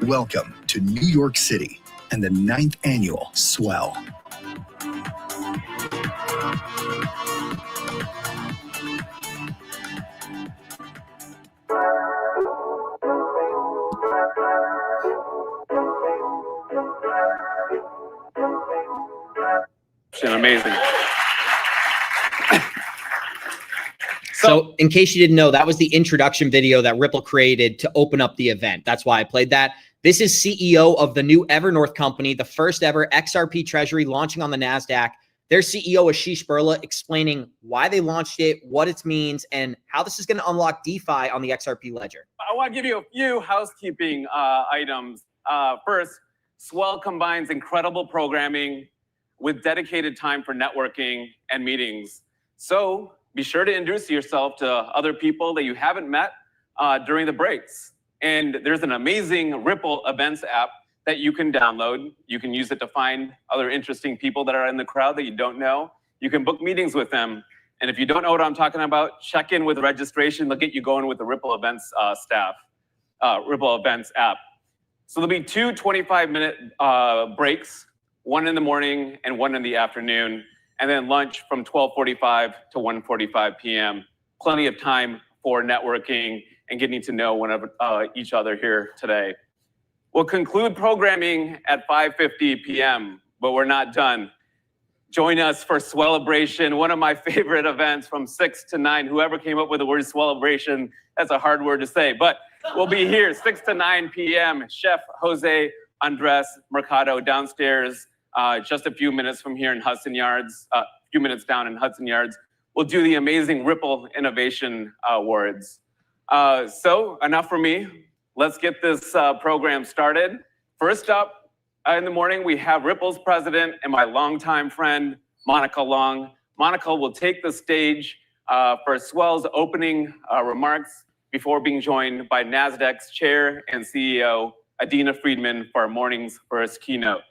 Welcome to New York City and the 9th annual Swell. Amazing. So in case you didn't know, that was the introduction video that Ripple created to open up the event. That's why I played that. This is CEO of the new Evernorth company, the first ever XRP treasury launching on the Nasdaq. Their CEO, Ashish Birla, explaining why they launched it, what it means, and how this is going to unlock DeFi on the XRP ledger. I want to give you a few housekeeping items. First, Swell combines incredible programming with dedicated time for networking and meetings. So be sure to introduce yourself to other people that you haven't met during the breaks. And there's an amazing Ripple events app that you can download. You can use it to find other interesting people that are in the crowd that you don't know. You can book meetings with them. And if you don't know what I'm talking about, check in with registration. They'll get you going with the Ripple events staff, Ripple events app. So there'll be two 25-minute breaks, one in the morning and one in the afternoon, and then lunch from 12:45 to 1:45 p.m. plenty of time for networking and getting to know one of each other here today. We'll conclude programming at 5:50 p.m., but we're not done. Join us for Swellabration, one of my favorite events from 6 to 9. Whoever came up with the word Swellabration, that's a hard word to say, but we'll be here 6 to 9 p.m. Chef Jose Andres Mercado downstairs, just a few minutes from here in Hudson Yards, a few minutes down in Hudson Yards. We'll do the amazing Ripple Innovation Awards. So enough for me. Let's get this program started. First up, in the morning, we have Ripple's president and my longtime friend, Monica Long. Monica will take the stage for Swell's opening remarks before being joined by Nasdaq's chair and CEO, Adina Friedman, for our morning's first keynote.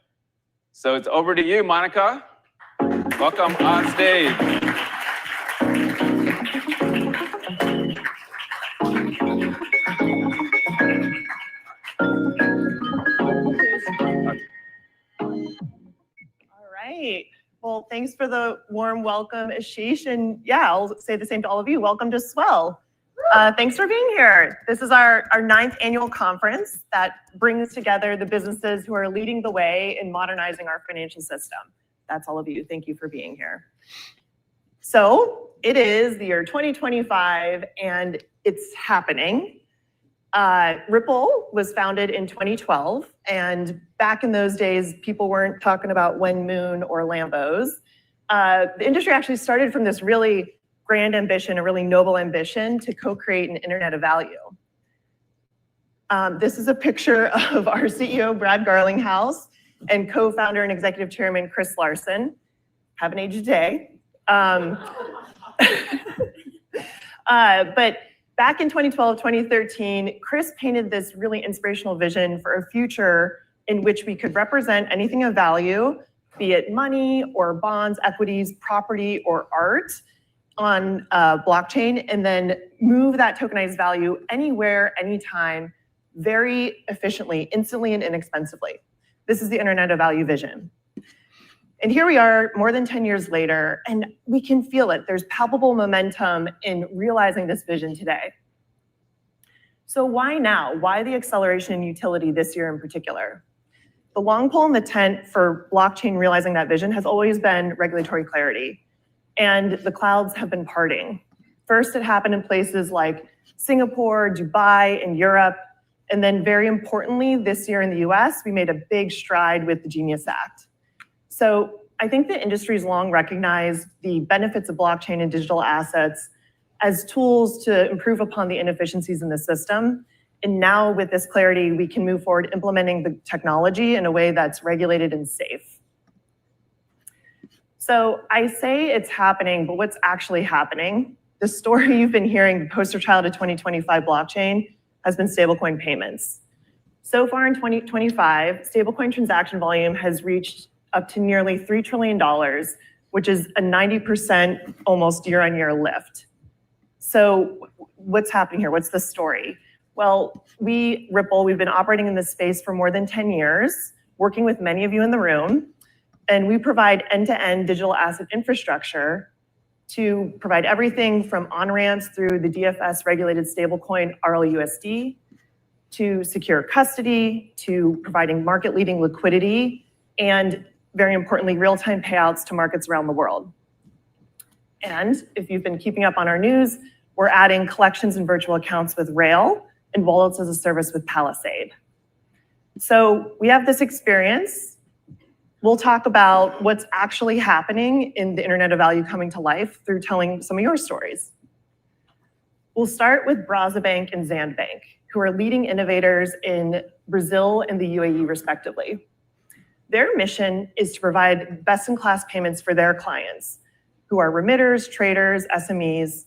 So it's over to you, Monica. Welcome on stage. Well, thanks for the warm welcome, Ashish. And yeah, I'll say the same to all of you. Welcome to Swell. Thanks for being here. This is our 9th annual conference that brings together the businesses who are leading the way in modernizing our financial system. That's all of you. Thank you for being here. So it is the year 2025 and it's happening. Ripple was founded in 2012, and back in those days, people weren't talking about When Moon or Lambos. The industry actually started from this really grand ambition, a really noble ambition to co-create an internet of value. This is a picture of our CEO, Brad Garlinghouse, and co-founder and executive chairman, Chris Larson. Haven't aged a day. But back in 2012, 2013, Chris painted this really inspirational vision for a future in which we could represent anything of value, be it money or bonds, equities, property, or art on blockchain, and then move that tokenized value anywhere, anytime, very efficiently, instantly, and inexpensively. This is the Internet of Value vision. And here we are more than 10 years later, and we can feel it. There's palpable momentum in realizing this vision today. So why now? Why the acceleration in utility this year in particular? The long pole in the tent for blockchain realizing that vision has always been regulatory clarity, and the clouds have been parting. First, it happened in places like Singapore, Dubai, and Europe, and then very importantly, this year in the US, we made a big stride with the Genius Act. So I think the industry's long recognized the benefits of blockchain and digital assets as tools to improve upon the inefficiencies in the system. And now with this clarity, we can move forward implementing the technology in a way that's regulated and safe. So I say it's happening, but what's actually happening? The story you've been hearing, the poster child of 2025 blockchain, has been stablecoin payments. So far in 2025, stablecoin transaction volume has reached up to nearly $3 trillion, which is a 90% almost year-on-year lift. So what's happening here? What's the story? Well, Ripple, we've been operating in this space for more than 10 years, working with many of you in the room, and we provide end-to-end digital asset infrastructure to provide everything from on-ramps through the DFS-regulated stablecoin RLUSD, to secure custody, to providing market-leading liquidity, and very importantly, real-time payouts to markets around the world. And if you've been keeping up on our news, we're adding collections and virtual accounts with Rail and wallets as a service with Palisade. So we have this experience. We'll talk about what's actually happening in the Internet of Value coming to life through telling some of your stories. We'll start with Brazabank and Zandbank, who are leading innovators in Brazil and the UAE, respectively. Their mission is to provide best-in-class payments for their clients, who are remitters, traders, SMEs.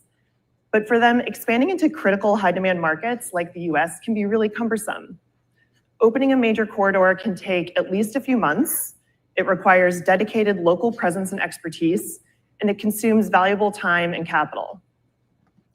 But for them, expanding into critical high-demand markets like the US can be really cumbersome. Opening a major corridor can take at least a few months. It requires dedicated local presence and expertise, and it consumes valuable time and capital.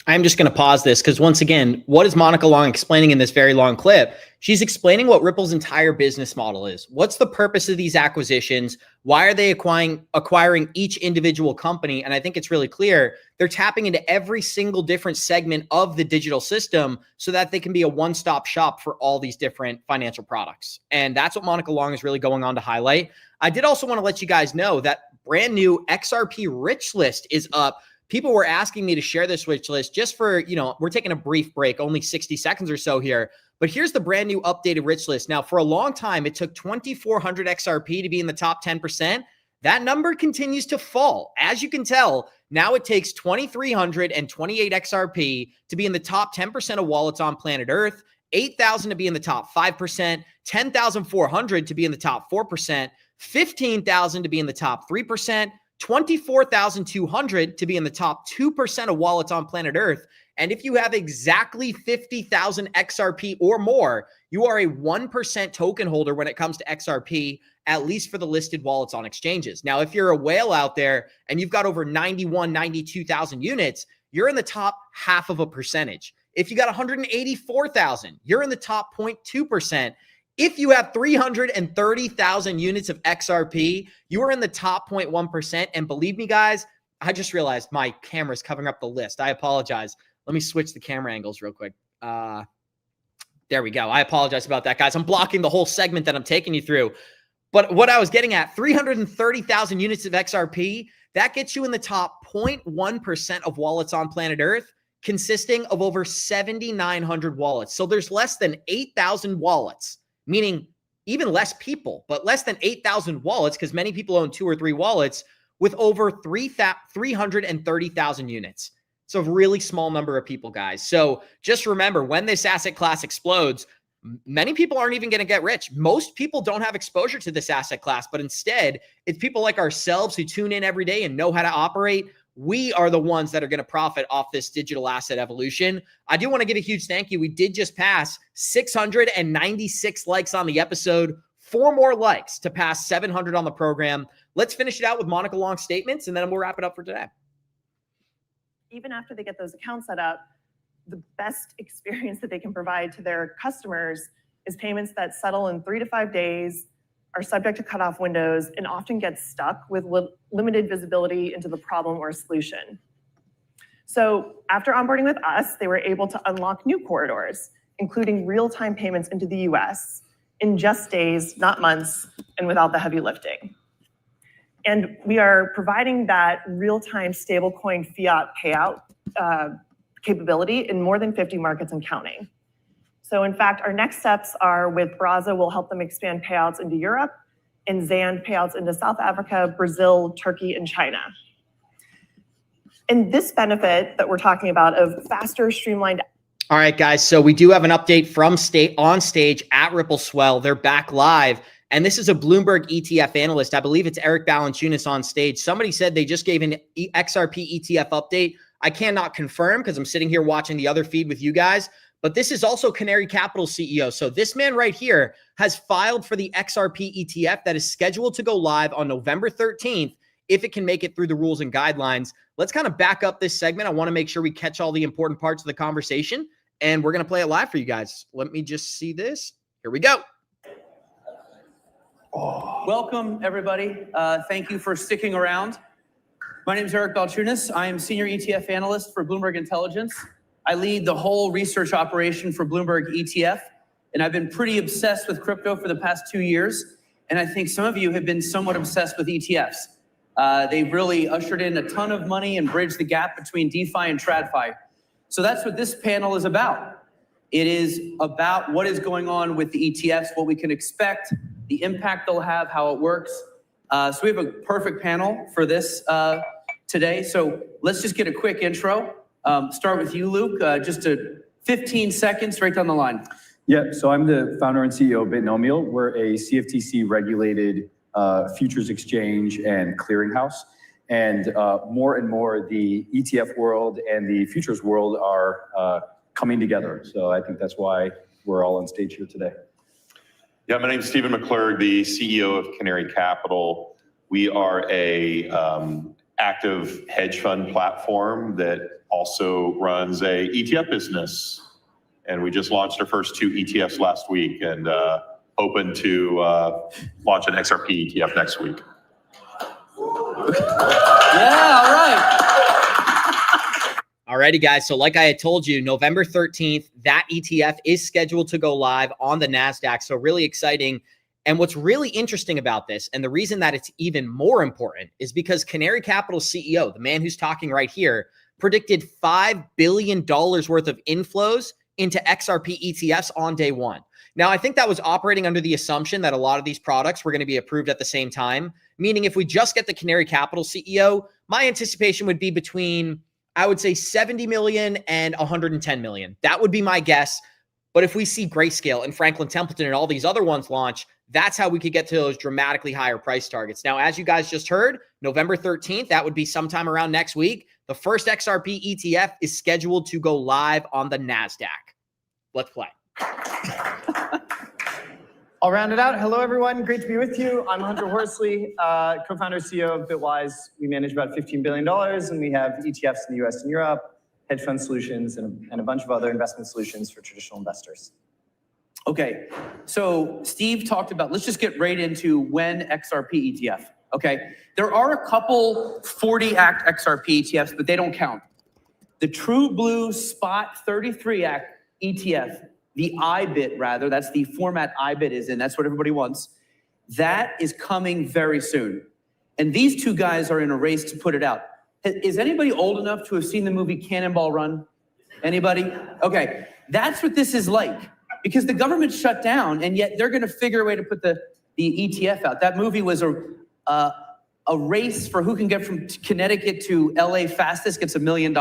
I'm just going to pause this because once again, what is Monica Long explaining in this very long clip? She's explaining what Ripple's entire business model is. What's the purpose of these acquisitions? Why are they acquiring each individual company? And I think it's really clear. They're tapping into every single different segment of the digital system so that they can be a one-stop shop for all these different financial products. And that's what Monica Long is really going on to highlight. I did also want to let you guys know that brand new XRP Rich List is up. People were asking me to share this wish list just for, we're taking a brief break, only 60 seconds or so here. But here's the brand new updated rich list. Now, for a long time, it took 2,400 XRP to be in the top 10%. That number continues to fall. As you can tell, now it takes 2,328 XRP to be in the top 10% of wallets on planet Earth, 8,000 to be in the top 5%, 10,400 to be in the top 4%, 15,000 to be in the top 3%, 24,200 to be in the top 2% of wallets on planet Earth. And if you have exactly 50,000 XRP or more, you are a 1% token holder when it comes to XRP, at least for the listed wallets on exchanges. Now, if you're a whale out there and you've got over 91, 92,000 units, you're in the top 0.5%. If you got 184,000, you're in the top 0.2%. If you have 330,000 units of XRP, you are in the top 0.1%. And believe me, guys, I just realized my camera's covering up the list. I apologize. Let me switch the camera angles real quick. There we go. I apologize about that, guys. I'm blocking the whole segment that I'm taking you through. But what I was getting at, 330,000 units of XRP, that gets you in the top 0.1% of wallets on planet Earth, consisting of over 7,900 wallets. So there's less than 8,000 wallets, meaning even less people, but less than 8,000 wallets, because many people own 2 or 3 wallets, with over 330,000 units. It's a really small number of people, guys. So just remember, when this asset class explodes, many people aren't even going to get rich. Most people don't have exposure to this asset class, but instead, it's people like ourselves who tune in every day and know how to operate. We are the ones that are going to profit off this digital asset evolution. I do want to give a huge thank you. We did just pass 696 likes on the episode, 4 more likes to pass 700 on the program. Let's finish it out with Monica Long's statements, and then we'll wrap it up for today. Even after they get those accounts set up, the best experience that they can provide to their customers is payments that settle in 3 to 5 days, are subject to cutoff windows, and often get stuck with limited visibility into the problem or solution. So after onboarding with us, they were able to unlock new corridors, including real-time payments into the US in just days, not months, and without the heavy lifting. And we are providing that real-time stablecoin fiat payout capability in more than 50 markets and counting. So in fact, our next steps are with Braza, we'll help them expand payouts into Europe, and Zand payouts into South Africa, Brazil, Turkey, and China. And this benefit that we're talking about of faster, streamlined. All right, guys. So we do have an update from on stage at Ripple Swell. They're back live. And this is a Bloomberg ETF analyst. I believe it's Eric Balanchunas on stage. Somebody said they just gave an XRP ETF update. I cannot confirm because I'm sitting here watching the other feed with you guys. But this is also Canary Capital CEO. So this man right here has filed for the XRP ETF that is scheduled to go live on November 13th if it can make it through the rules and guidelines. Let's kind of back up this segment. I want to make sure we catch all the important parts of the conversation, and we're going to play it live for you guys. Let me just see this. Here we go. Welcome, everybody. Thank you for sticking around. My name is Eric Balanchunas. I am Senior ETF Analyst for Bloomberg Intelligence. I lead the whole research operation for Bloomberg ETF, and I've been pretty obsessed with crypto for the past 2 years, and I think some of you have been somewhat obsessed with ETFs. They've really ushered in a ton of money and bridged the gap between DeFi and TradFi. So that's what this panel is about. It is about what is going on with the ETFs, what we can expect, the impact they'll have, how it works. So we have a perfect panel for this today. So let's just get a quick intro. Start with you, Luke. Just 15 seconds right down the line. Yeah, so I'm the founder and CEO of Bitnomial. We're a CFTC regulated futures exchange and clearinghouse. And more and more, the ETF world and the futures world are coming together. So I think that's why we're all on stage here today. Yeah, my name is Stephen McClurg, the CEO of Canary Capital. We are a active hedge fund platform that also runs a ETF business. And we just launched our first 2 ETFs last week, and hoping to launch an XRP ETF next week. Yeah, all right. Alrighty, guys. So like I had told you, November 13th, that ETF is scheduled to go live on the Nasdaq. So really exciting. And what's really interesting about this, and the reason that it's even more important, is because Canary Capital CEO, the man who's talking right here, predicted $5 billion worth of inflows into XRP ETFs on day one. Now, I think that was operating under the assumption that a lot of these products were going to be approved at the same time, meaning if we just get the Canary Capital CEO, my anticipation would be between, I would say, 70 million and 110 million. That would be my guess. But if we see Grayscale and Franklin Templeton and all these other ones launch, that's how we could get to those dramatically higher price targets. Now, as you guys just heard, November 13th, that would be sometime around next week. The first XRP ETF is scheduled to go live on the Nasdaq. Let's play. I'll round it out. Hello, everyone. Great to be with you. I'm Hunter Horsley, co-founder, CEO of Bitwise. We manage about $15 billion, and we have ETFs in the US and Europe, hedge fund solutions, and a bunch of other investment solutions for traditional investors. Okay, so Steve talked about, let's just get right into when XRP ETF. Okay, there are a couple 40 Act XRP ETFs, but they don't count. The True Blue Spot 33 Act ETF, the IBIT rather, that's the format IBIT is in, that's what everybody wants. That is coming very soon. And these two guys are in a race to put it out. Is anybody old enough to have seen the movie Cannonball Run? Anybody? Okay, that's what this is like. Because the government shut down, and yet they're going to figure a way to put the ETF out. That movie was a race for who can get from Connecticut to LA fastest, gets $1 million.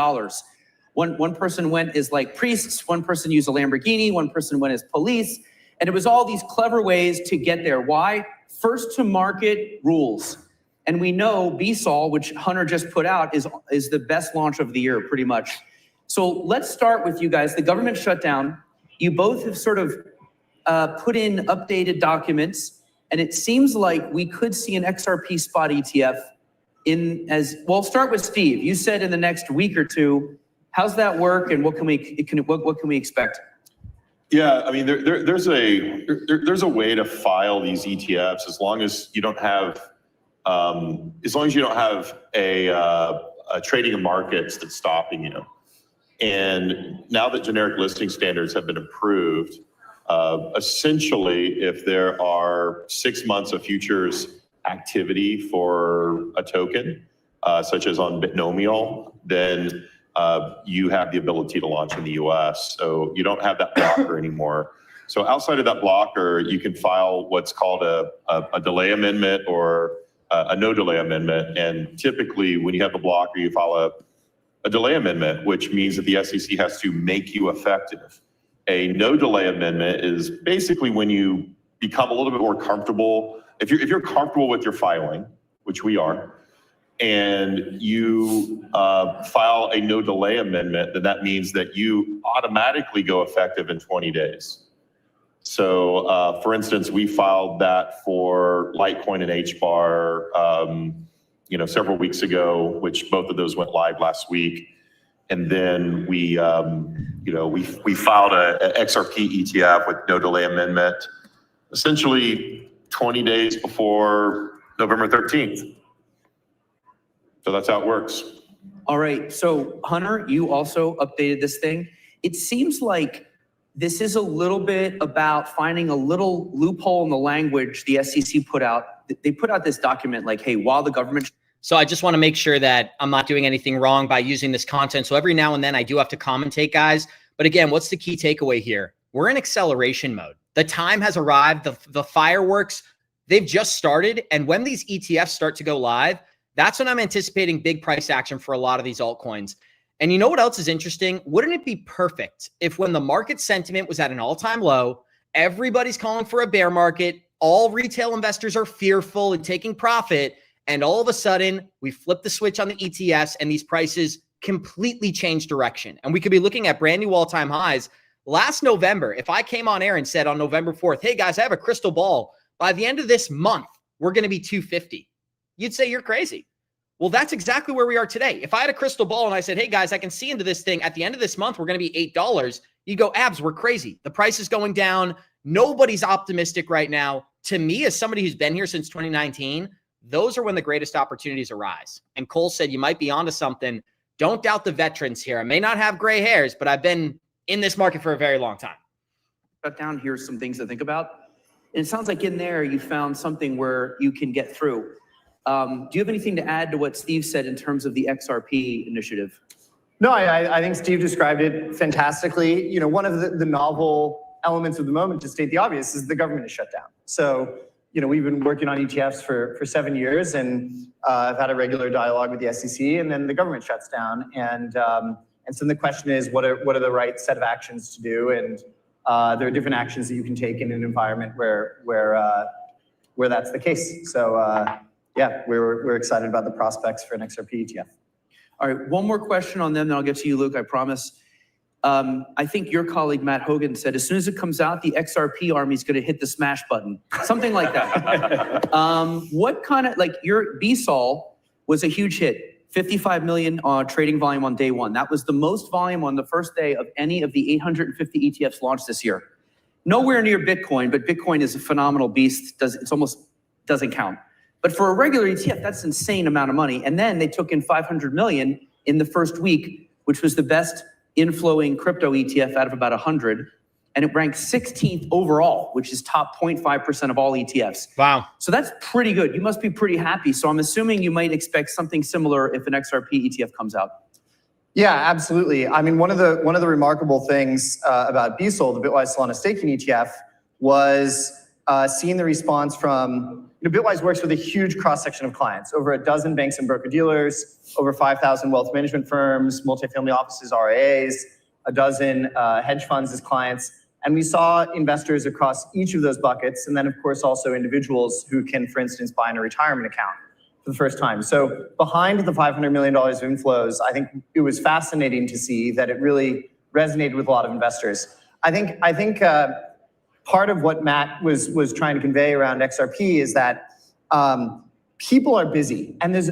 One person went as like priests, one person used a Lamborghini, one person went as police, and it was all these clever ways to get there. Why? First to market rules. And we know BSOL, which Hunter just put out, is the best launch of the year, pretty much. So let's start with you guys. The government shut down. You both have sort of put in updated documents, and it seems like we could see an XRP spot ETF in as well. Start with Steve. You said in the next week or two. How's that work, and what can we expect? Yeah, I mean, there's a way to file these ETFs as long as you don't have a trading of markets that's stopping you. And now that generic listing standards have been approved, essentially, if there are 6 months of futures activity for a token, such as on Bitnomial, then you have the ability to launch in the US. So you don't have that blocker anymore. So outside of that blocker, you can file what's called a delay amendment or a no delay amendment. And typically, when you have a blocker, you file a delay amendment, which means that the SEC has to make you effective. A no delay amendment is basically when you become a little bit more comfortable. If you're comfortable with your filing, which we are, and you file a no delay amendment, then that means that you automatically go effective in 20 days. So for instance, we filed that for Litecoin and HBAR, several weeks ago, which both of those went live last week. And then we filed a XRP ETF with no delay amendment, essentially 20 days before November 13th. So that's how it works. All right. So Hunter, you also updated this thing. It seems like this is a little bit about finding a little loophole in the language the SEC put out. They put out this document like, hey, while the government... So I just want to make sure that I'm not doing anything wrong by using this content. So every now and then I do have to commentate, guys. But again, what's the key takeaway here? We're in acceleration mode. The time has arrived. The fireworks, they've just started. And when these ETFs start to go live, that's when I'm anticipating big price action for a lot of these altcoins. And you know what else is interesting? Wouldn't it be perfect if when the market sentiment was at an all-time low, everybody's calling for a bear market, all retail investors are fearful and taking profit, and all of a sudden we flip the switch on the ETFs and these prices completely change direction. And we could be looking at brand new all-time highs. Last November, if I came on air and said on November 4th, hey guys, I have a crystal ball. By the end of this month, we're going to be 250. You'd say you're crazy. Well, that's exactly where we are today. If I had a crystal ball and I said, hey guys, I can see into this thing at the end of this month, we're going to be $8. You go, Abs, we're crazy. The price is going down. Nobody's optimistic right now. To me, as somebody who's been here since 2019, those are when the greatest opportunities arise. And Cole said, you might be onto something. Don't doubt the veterans here. I may not have gray hairs, but I've been in this market for a very long time. Cut down, here's some things to think about. And it sounds like in there you found something where you can get through. Do you have anything to add to what Steve said in terms of the XRP initiative? No, I think Steve described it fantastically. You know, one of the novel elements of the moment, to state the obvious, is the government is shut down. So, you know, we've been working on ETFs for 7 years, and I've had a regular dialogue with the SEC, and then the government shuts down. And so the question is, what are the right set of actions to do? And there are different actions that you can take in an environment where that's the case. So yeah, we're excited about the prospects for an XRP ETF. All right, one more question on them, then I'll get to you, Luke, I promise. I think your colleague, Matt Hogan, said as soon as it comes out, the XRP army is going to hit the smash button, something like that. What kind of, like your BSOL was a huge hit, 55 million trading volume on day one. That was the most volume on the first day of any of the 850 ETFs launched this year. Nowhere near Bitcoin, but Bitcoin is a phenomenal beast. It's almost doesn't count. But for a regular ETF, that's an insane amount of money. And then they took in 500 million in the first week, which was the best inflowing crypto ETF out of about 100. And it ranked 16th overall, which is top 0.5% of all ETFs. Wow. So that's pretty good. You must be pretty happy. So I'm assuming you might expect something similar if an XRP ETF comes out. Yeah, absolutely. I mean, one of the remarkable things about BSOL, the Bitwise Solana Staking ETF, was seeing the response from, you know, Bitwise works with a huge cross-section of clients, over a dozen banks and broker-dealers, over 5,000 wealth management firms, multifamily offices, RIAs, a dozen hedge funds as clients. And we saw investors across each of those buckets, and then of course also individuals who can, for instance, buy in a retirement account for the first time. So behind the $500 million of inflows, I think it was fascinating to see that it really resonated with a lot of investors. I think part of what Matt was trying to convey around XRP is that people are busy, and there's,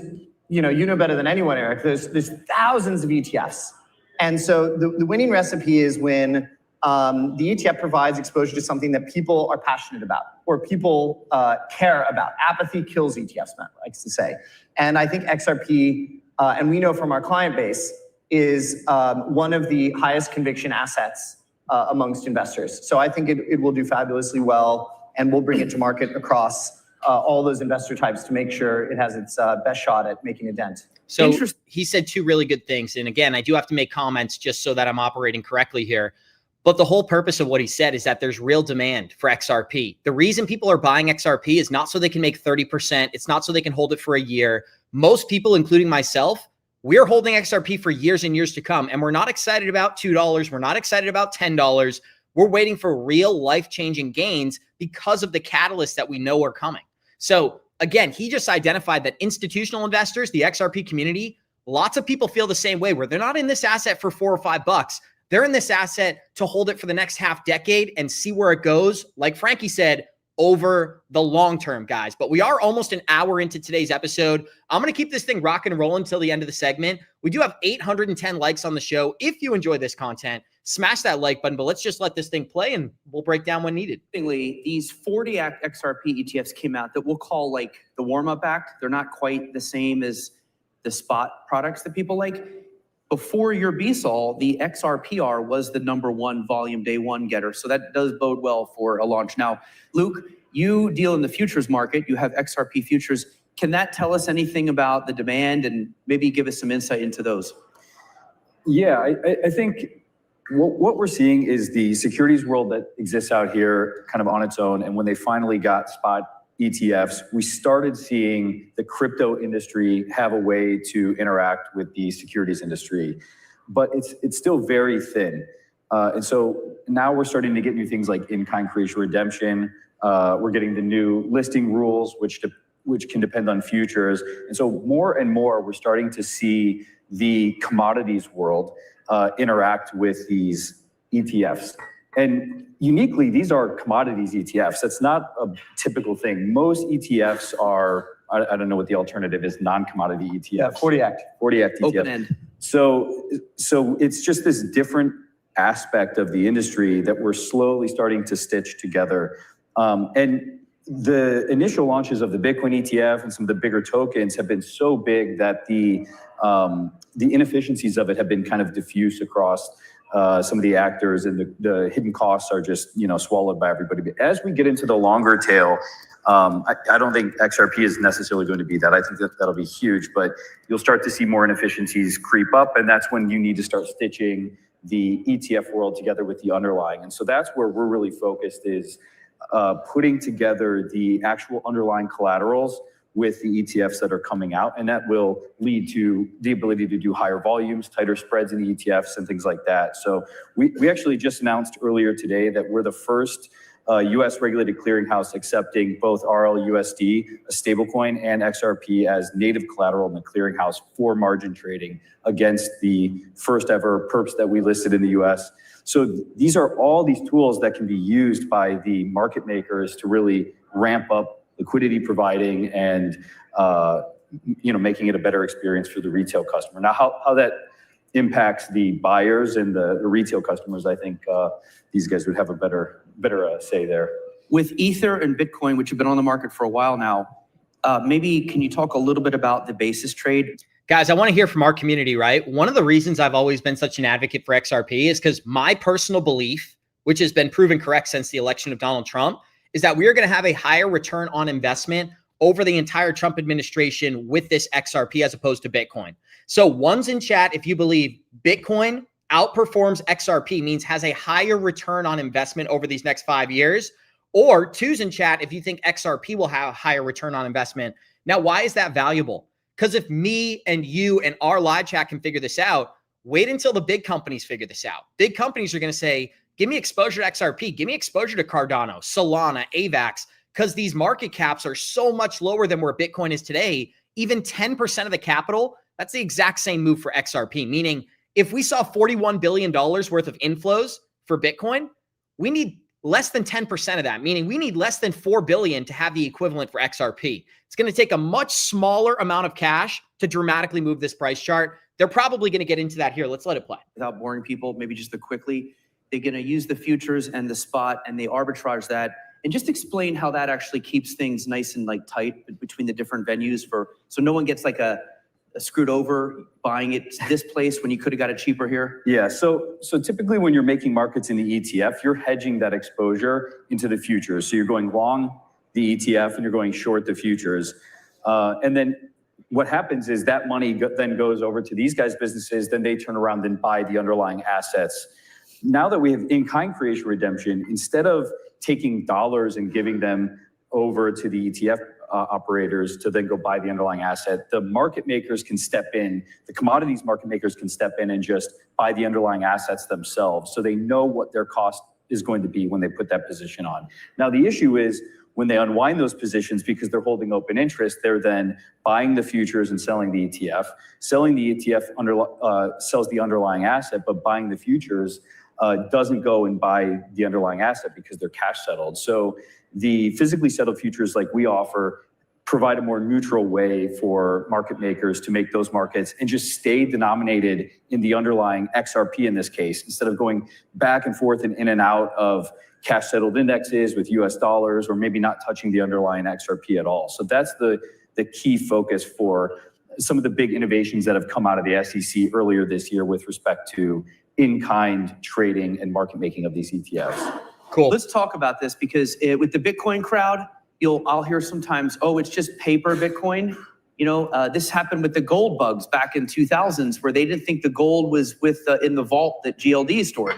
you know better than anyone, Eric, there's thousands of ETFs. And so the winning recipe is when the ETF provides exposure to something that people are passionate about or people care about. Apathy kills ETFs, Matt likes to say. And I think XRP, and we know from our client base, is one of the highest conviction assets amongst investors. So I think it will do fabulously well, and we'll bring it to market across all those investor types to make sure it has its best shot at making a dent. So he said two really good things. And again, I do have to make comments just so that I'm operating correctly here. But the whole purpose of what he said is that there's real demand for XRP. The reason people are buying XRP is not so they can make 30%. It's not so they can hold it for a year. Most people, including myself, we're holding XRP for years and years to come. And we're not excited about $2. We're not excited about $10. We're waiting for real life-changing gains because of the catalysts that we know are coming. So again, he just identified that institutional investors, the XRP community, lots of people feel the same way, where they're not in this asset for $4 or $5. They're in this asset to hold it for the next half decade and see where it goes. Like Frankie said, over the long term, guys. But we are almost an hour into today's episode. I'm going to keep this thing rocking and rolling until the end of the segment. We do have 810 likes on the show. If you enjoy this content, smash that like button, but let's just let this thing play and we'll break down when needed. These 40 XRP ETFs came out that we'll call like the warm-up act. They're not quite the same as the spot products that people like. Before your BSOL, the XRPR was the #1 volume day one getter. So that does bode well for a launch. Now, Luke, you deal in the futures market. You have XRP futures. Can that tell us anything about the demand and maybe give us some insight into those? Yeah, I think what we're seeing is the securities world that exists out here kind of on its own. And when they finally got spot ETFs, we started seeing the crypto industry have a way to interact with the securities industry, but it's still very thin. And so now we're starting to get new things like in-kind creation redemption. We're getting the new listing rules, which can depend on futures. And so more and more, we're starting to see the commodities world interact with these ETFs. And uniquely, these are commodities ETFs. That's not a typical thing. Most ETFs are I don't know what the alternative is, non-commodity ETF. Yeah, 40 Act. 40 Act ETF. Open end. So it's just this different aspect of the industry that we're slowly starting to stitch together. And the initial launches of the Bitcoin ETF and some of the bigger tokens have been so big that the inefficiencies of it have been kind of diffuse across some of the actors, and the hidden costs are just, swallowed by everybody. But as we get into the longer tail, I don't think XRP is necessarily going to be that. I think that'll be huge, but you'll start to see more inefficiencies creep up, and that's when you need to start stitching the ETF world together with the underlying. And so that's where we're really focused, is putting together the actual underlying collaterals with the ETFs that are coming out, and that will lead to the ability to do higher volumes, tighter spreads in the ETFs and things like that. So we actually just announced earlier today that we're the first US regulated clearinghouse accepting both RLUSD, a stablecoin, and XRP as native collateral in the clearinghouse for margin trading against the first ever perps that we listed in the US. So these are all these tools that can be used by the market makers to really ramp up liquidity providing and making it a better experience for the retail customer. Now, how that impacts the buyers and the retail customers, I think these guys would have a better say there. With Ether and Bitcoin, which have been on the market for a while now, maybe can you talk a little bit about the basis trade? Guys, I want to hear from our community, right? One of the reasons I've always been such an advocate for XRP is because my personal belief, which has been proven correct since the election of Donald Trump, is that we are going to have a higher return on investment over the entire Trump administration with this XRP as opposed to Bitcoin. So ones in chat, if you believe Bitcoin outperforms XRP, means has a higher return on investment over these next 5 years, or twos in chat if you think XRP will have a higher return on investment. Now, why is that valuable? Because if me and you and our live chat can figure this out, wait until the big companies figure this out. Big companies are going to say, give me exposure to XRP, give me exposure to Cardano, Solana, AVAX, because these market caps are so much lower than where Bitcoin is today. Even 10% of the capital, that's the exact same move for XRP, meaning if we saw $41 billion worth of inflows for Bitcoin, we need less than 10% of that, meaning we need less than 4 billion to have the equivalent for XRP. It's going to take a much smaller amount of cash to dramatically move this price chart. They're probably going to get into that here. Let's let it play. Without boring people, maybe just quickly, they're going to use the futures and the spot and they arbitrage that, and just explain how that actually keeps things nice and tight between the different venues so no one gets a screwed over buying it this place when you could have got it cheaper here. Yeah, so typically when you're making markets in the ETF, you're hedging that exposure into the futures. So you're going long the ETF and you're going short the futures. And then what happens is that money then goes over to these guys' businesses, then they turn around and buy the underlying assets. Now that we have in-kind creation redemption, instead of taking dollars and giving them over to the ETF operators to then go buy the underlying asset, the market makers can step in, the commodities market makers can step in and just buy the underlying assets themselves. So they know what their cost is going to be when they put that position on. Now, the issue is when they unwind those positions because they're holding open interest, they're then buying the futures and selling the ETF. Selling the ETF sells the underlying asset, but buying the futures doesn't go and buy the underlying asset because they're cash settled. So the physically settled futures like we offer provide a more neutral way for market makers to make those markets and just stay denominated in the underlying XRP in this case, instead of going back and forth and in and out of cash settled indexes with US dollars, or maybe not touching the underlying XRP at all. So that's the key focus for some of the big innovations that have come out of the SEC earlier this year with respect to in-kind trading and market making of these ETFs. Cool. Let's talk about this because with the Bitcoin crowd, I'll hear sometimes, oh, it's just paper Bitcoin. This happened with the gold bugs back in 2000s where they didn't think the gold was in the vault that GLD stored.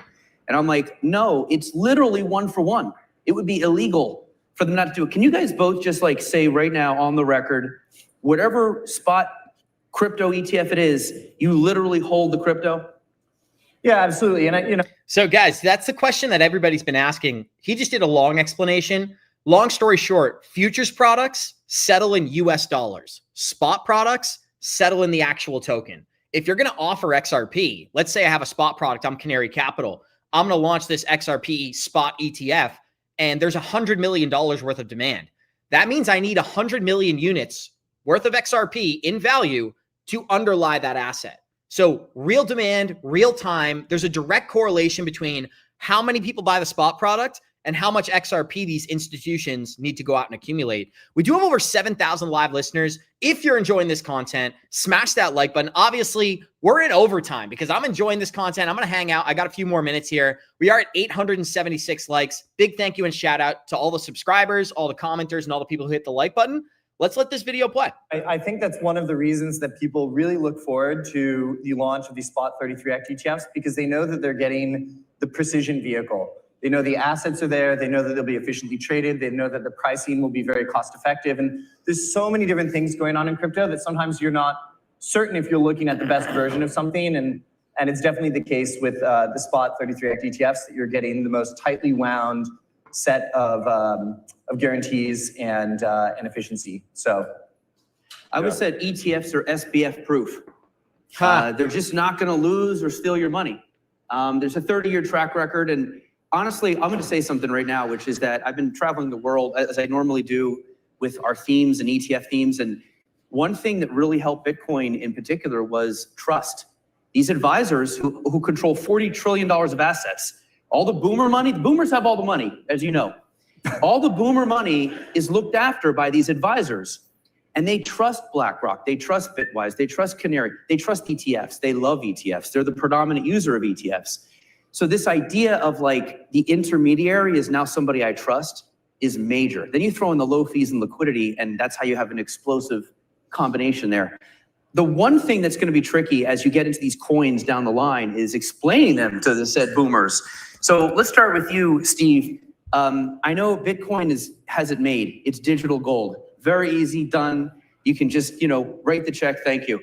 And I'm like, no, it's literally one for one. It would be illegal for them not to do it. Can you guys both just say right now on the record, whatever spot crypto ETF it is, you literally hold the crypto? Yeah, absolutely. And So guys, that's the question that everybody's been asking. He just did a long explanation. Long story short, futures products settle in US dollars. Spot products settle in the actual token. If you're going to offer XRP, let's say I have a spot product, I'm Canary Capital. I'm going to launch this XRP spot ETF and there's $100 million worth of demand. That means I need 100 million units worth of XRP in value to underlie that asset. So real demand, real time, there's a direct correlation between how many people buy the spot product and how much XRP these institutions need to go out and accumulate. We do have over 7,000 live listeners. If you're enjoying this content, smash that like button. Obviously, we're in overtime because I'm enjoying this content. I'm going to hang out. I got a few more minutes here. We are at 876 likes. Big thank you and shout out to all the subscribers, all the commenters, and all the people who hit the like button. Let's let this video play. I think that's one of the reasons that people really look forward to the launch of these Spot 33 Act ETFs, because they know that they're getting the precision vehicle. They know the assets are there. They know that they'll be efficiently traded. They know that the pricing will be very cost effective. And there's so many different things going on in crypto that sometimes you're not certain if you're looking at the best version of something. And it's definitely the case with the Spot 33 Act ETFs that you're getting the most tightly wound set of guarantees and efficiency. So I would say ETFs are SBF proof. They're just not going to lose or steal your money. There's a 30-year track record. And honestly, I'm going to say something right now, which is that I've been traveling the world as I normally do with our themes and ETF themes. And one thing that really helped Bitcoin in particular was trust. These advisors who control $40 trillion of assets, all the boomer money, the boomers have all the money, as you know. All the boomer money is looked after by these advisors. And they trust Blackrock, they trust Bitwise, they trust Canary, they trust ETFs, they love ETFs. They're the predominant user of ETFs. So this idea of like the intermediary is now somebody I trust is major. Then you throw in the low fees and liquidity, and that's how you have an explosive combination there. The one thing that's going to be tricky as you get into these coins down the line is explaining them to the said boomers. So let's start with you, Steve. I know Bitcoin has it made. It's digital gold. Very easy, done. You can just, write the check, thank you.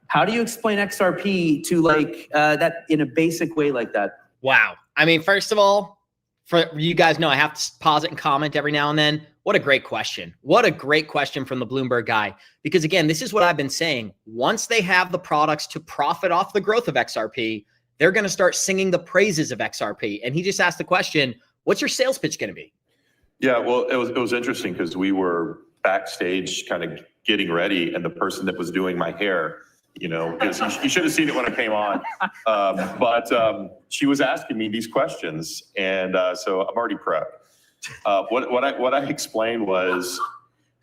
How do you explain XRP to like that in a basic way like that? Wow. I mean, first of all, for you guys know I have to pause it and comment every now and then. What a great question. What a great question from the Bloomberg guy. Because again, this is what I've been saying. Once they have the products to profit off the growth of XRP, they're going to start singing the praises of XRP. And he just asked the question, what's your sales pitch going to be? Yeah, well, it was interesting because we were backstage kind of getting ready, and the person that was doing my hair, because you should have seen it when it came on. But she was asking me these questions, and so I'm already prepped. What I explained was,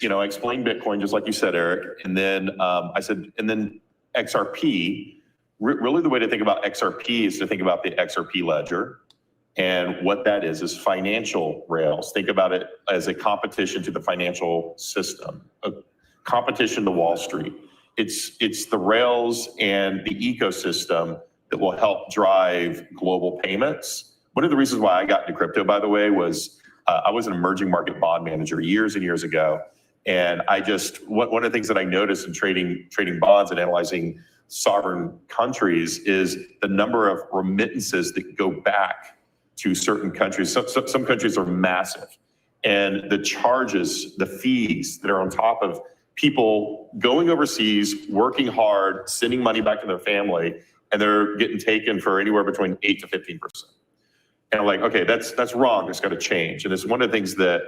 I explained Bitcoin just like you said, Eric, and then I said, and then XRP. Really, the way to think about XRP is to think about the XRP ledger, and what that is financial rails. Think about it as a competition to the financial system, a competition to Wall Street. It's the rails and the ecosystem that will help drive global payments. One of the reasons why I got into crypto, by the way, was I was an emerging market bond manager years and years ago. And one of the things that I noticed in trading bonds and analyzing sovereign countries is the number of remittances that go back to certain countries. Some countries are massive. And the charges, the fees that are on top of people going overseas, working hard, sending money back to their family, and they're getting taken for anywhere between 8 to 15%. And I'm like, okay, that's wrong. It's got to change. And it's one of the things that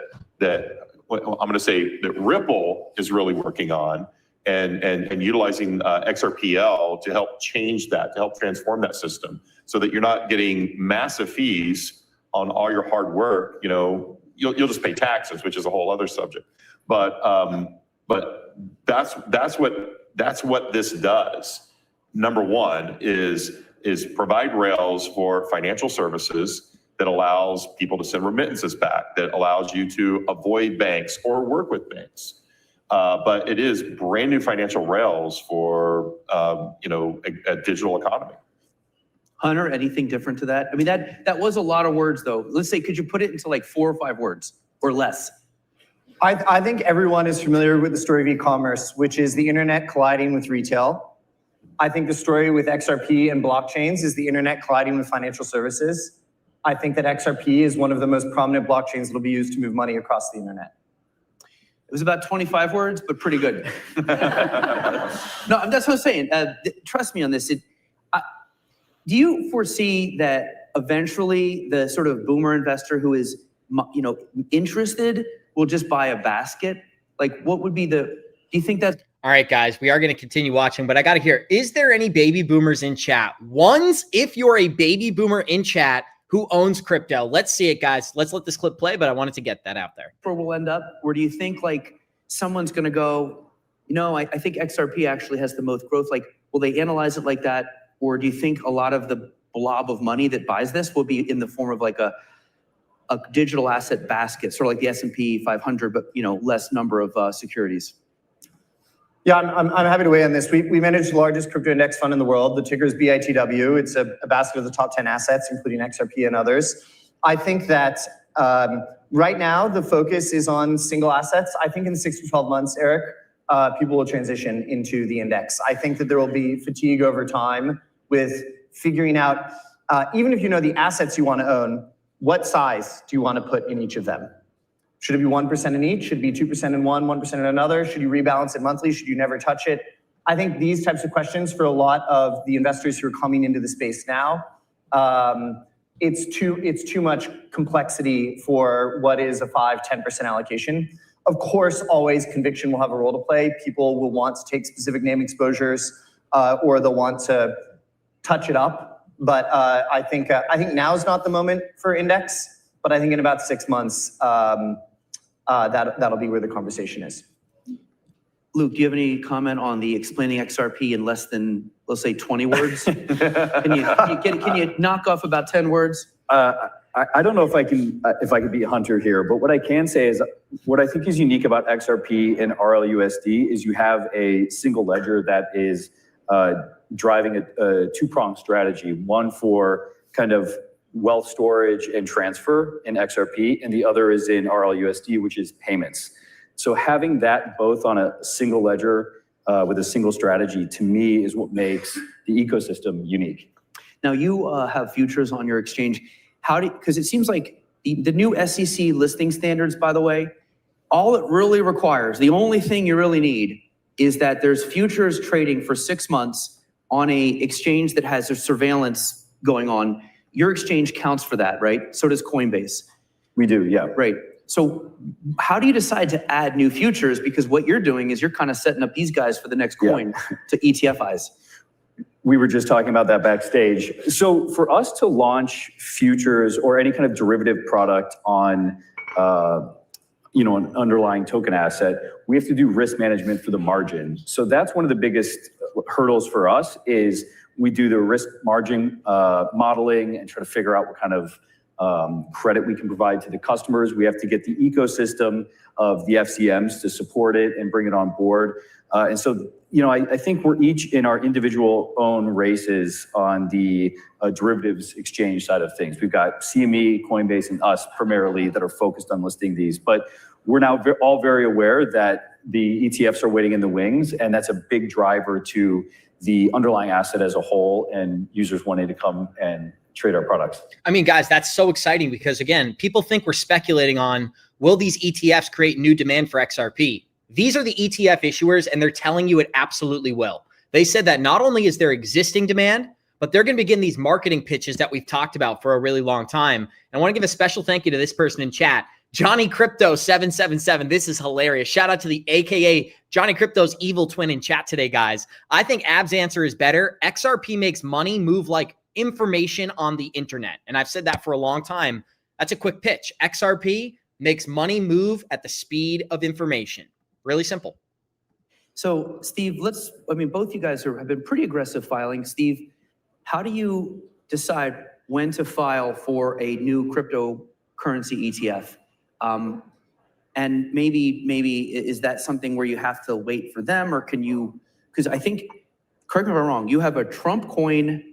I'm going to say that Ripple is really working on and utilizing XRPL to help change that, to help transform that system, so that you're not getting massive fees on all your hard work. You'll just pay taxes, which is a whole other subject. But that's what this does. Number one is provide rails for financial services that allows people to send remittances back, that allows you to avoid banks or work with banks. But it is brand new financial rails for a digital economy. Hunter, anything different to that? I mean, that was a lot of words, though. Let's say, could you put it into like 4 or 5 words or less? I think everyone is familiar with the story of e-commerce, which is the internet colliding with retail. I think the story with XRP and blockchains is the internet colliding with financial services. I think that XRP is one of the most prominent blockchains that will be used to move money across the internet. It was about 25 words, but pretty good. No, that's what I'm saying. Trust me on this. Do you foresee that eventually the sort of boomer investor who is, interested will just buy a basket? Like, what would be do you think that? All right, guys, we are going to continue watching, but I got to hear, is there any baby boomers in chat? Ones, if you're a baby boomer in chat who owns crypto. Let's see it, guys. Let's let this clip play, but I wanted to get that out there. Where we'll end up? Where do you think like someone's going to go, I think XRP actually has the most growth. Like, will they analyze it like that? Or do you think a lot of the blob of money that buys this will be in the form of like a digital asset basket, sort of like the S&P 500, but less number of securities? Yeah, I'm happy to weigh in on this. We manage the largest crypto index fund in the world. The ticker is BITW. It's a basket of the top 10 assets, including XRP and others. I think that right now the focus is on single assets. I think in 6 to 12 months, Eric, people will transition into the index. I think that there will be fatigue over time with figuring out, even if you know the assets you want to own, what size do you want to put in each of them? Should it be 1% in each? Should it be 2% in one, 1% in another? Should you rebalance it monthly? Should you never touch it? I think these types of questions for a lot of the investors who are coming into the space now, it's too much complexity for what is a 5-10% allocation. Of course, always conviction will have a role to play. People will want to take specific name exposures, or they'll want to touch it up. But I think now is not the moment for index. But I think in about 6 months, that'll be where the conversation is. Luke, do you have any comment on the explaining XRP in less than, let's say, 20 words? Can you knock off about 10 words? I don't know if I can be a hunter here, but what I can say is what I think is unique about XRP and RLUSD is you have a single ledger that is driving a two-pronged strategy, one for kind of wealth storage and transfer in XRP, and the other is in RLUSD, which is payments. So having that both on a single ledger with a single strategy, to me, is what makes the ecosystem unique. Now you have futures on your exchange. Because it seems like the new SEC listing standards, by the way, all it really requires, the only thing you really need is that there's futures trading for 6 months on a exchange that has a surveillance going on. Your exchange counts for that, right? So does Coinbase. We do, yeah. Right. So how do you decide to add new futures? Because what you're doing is you're kind of setting up these guys for the next coin to ETFize. We were just talking about that backstage. So for us to launch futures or any kind of derivative product on an underlying token asset, we have to do risk management for the margin. So that's one of the biggest hurdles for us is we do the risk margin modeling and try to figure out what kind of credit we can provide to the customers. We have to get the ecosystem of the FCMs to support it and bring it on board. And so, I think we're each in our individual own races on the derivatives exchange side of things. We've got CME, Coinbase, and us primarily that are focused on listing these. But we're now all very aware that the ETFs are waiting in the wings, and that's a big driver to the underlying asset as a whole and users wanting to come and trade our products. I mean, guys, that's so exciting because, again, people think we're speculating on, will these ETFs create new demand for XRP? These are the ETF issuers, and they're telling you it absolutely will. They said that not only is there existing demand, but they're going to begin these marketing pitches that we've talked about for a really long time. And I want to give a special thank you to this person in chat, Johnny Krypto 777. This is hilarious. Shout out to the AKA Johnny Krypto's evil twin in chat today, guys. I think Ab's answer is better. XRP makes money move like information on the internet. And I've said that for a long time. That's a quick pitch. XRP makes money move at the speed of information. Really simple. So Steve, both you guys have been pretty aggressive filing. Steve, how do you decide when to file for a new cryptocurrency ETF? And maybe is that something where you have to wait for them, or can you, because I think, correct me if I'm wrong, you have a Trump Coin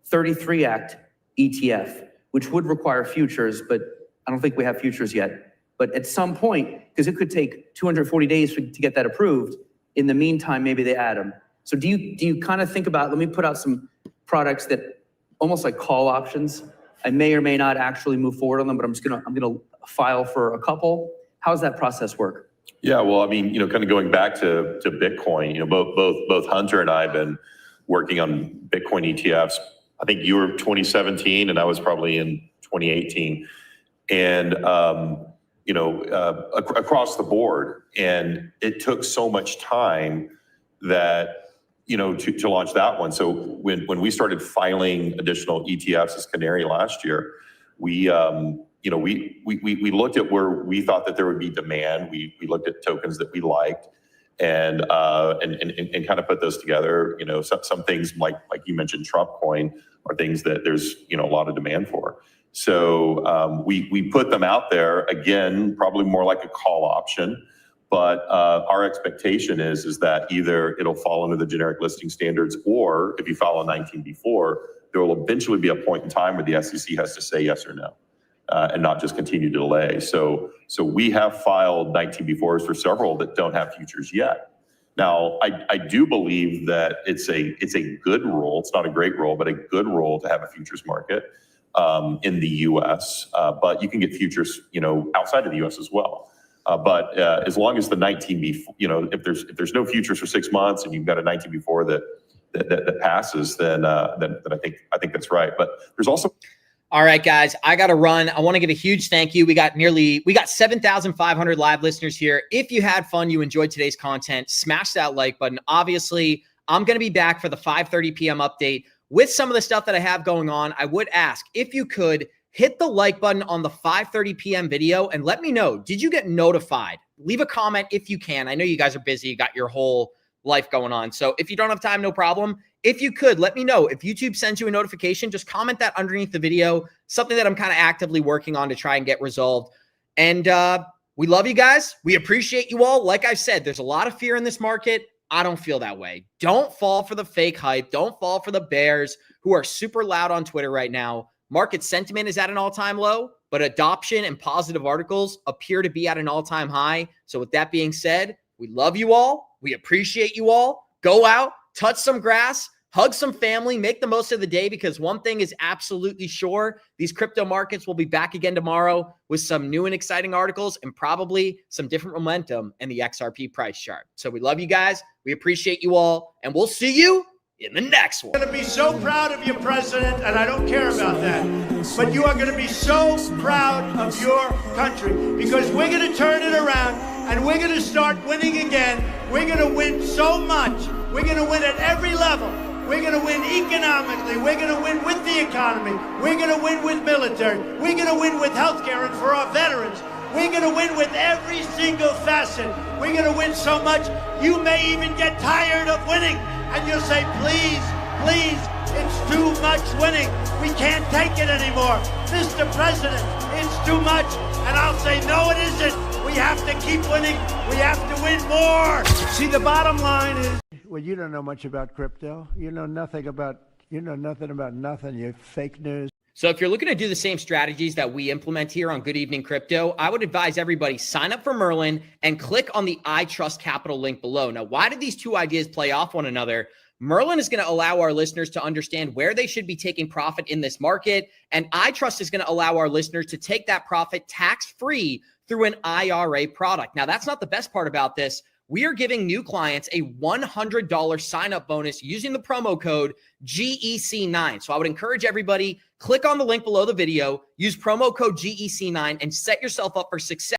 33 Act ETF, which would require futures, but I don't think we have futures yet. But at some point, because it could take 240 days to get that approved, in the meantime, maybe they add them. So do you kind of think about, let me put out some products that almost like call options. I may or may not actually move forward on them, but I'm gonna file for a couple. How does that process work? Yeah, well, I mean, kind of going back to Bitcoin, both Hunter and I have been working on Bitcoin ETFs. I think you were 2017 and I was probably in 2018. And across the board. And it took so much time that, to launch that one. So when we started filing additional ETFs as Canary last year, we looked at where we thought that there would be demand. We looked at tokens that we liked and kind of put those together. Some things like you mentioned, Trump coin, are things that there's, a lot of demand for. So we put them out there, again, probably more like a call option. But our expectation is that either it'll fall under the generic listing standards, or if you file a 19B4, there will eventually be a point in time where the SEC has to say yes or no, and not just continue to delay. So we have filed 19B4s for several that don't have futures yet. Now, I do believe that it's a good rule. It's not a great rule, but a good rule to have a futures market in the U.S. But you can get futures, outside of the U.S. as well. But as long as the 19B, if there's no futures for 6 months and you've got a 19B4 that passes, then I think that's right. But there's also. All right, guys, I got to run. I want to give a huge thank you. We got 7,500 live listeners here. If you had fun, you enjoyed today's content, smash that like button. Obviously, I'm going to be back for the 5:30 p.m. update with some of the stuff that I have going on. I would ask if you could hit the like button on the 5:30 p.m. video and let me know, did you get notified? Leave a comment if you can. I know you guys are busy. You got your whole life going on. So if you don't have time, no problem. If you could, let me know. If YouTube sends you a notification, just comment that underneath the video, something that I'm kind of actively working on to try and get resolved. And we love you guys. We appreciate you all. Like I said, there's a lot of fear in this market. I don't feel that way. Don't fall for the fake hype. Don't fall for the bears who are super loud on Twitter right now. Market sentiment is at an all-time low, but adoption and positive articles appear to be at an all-time high. So with that being said, we love you all. We appreciate you all. Go out, touch some grass, hug some family, make the most of the day, because one thing is absolutely sure, these crypto markets will be back again tomorrow with some new and exciting articles and probably some different momentum in the XRP price chart. So we love you guys. We appreciate you all, and we'll see you in the next one. You're going to be so proud of your president, and I don't care about that, but you are going to be so proud of your country, because we're going to turn it around and we're going to start winning again. We're going to win so much. We're going to win at every level. We're going to win economically. We're going to win with the economy. We're going to win with military. We're going to win with healthcare and for our veterans. We're going to win with every single facet. We're going to win so much, you may even get tired of winning. And you'll say, please, please, it's too much winning. We can't take it anymore. Mr. President, it's too much. And I'll say, no, it isn't. We have to keep winning. We have to win more. See, the bottom line is, well, you don't know much about crypto. You know nothing about nothing. You're fake news. So if you're looking to do the same strategies that we implement here on Good Evening Crypto, I would advise everybody sign up for Merlin and click on the ITrust Capital link below. Now, why do these two ideas play off one another? Merlin is going to allow our listeners to understand where they should be taking profit in this market, and ITrust is going to allow our listeners to take that profit tax-free through an IRA product. Now, that's not the best part about this. We are giving new clients a $100 sign-up bonus using the promo code GEC9. So I would encourage everybody, click on the link below the video, use promo code GEC9, and set yourself up for success.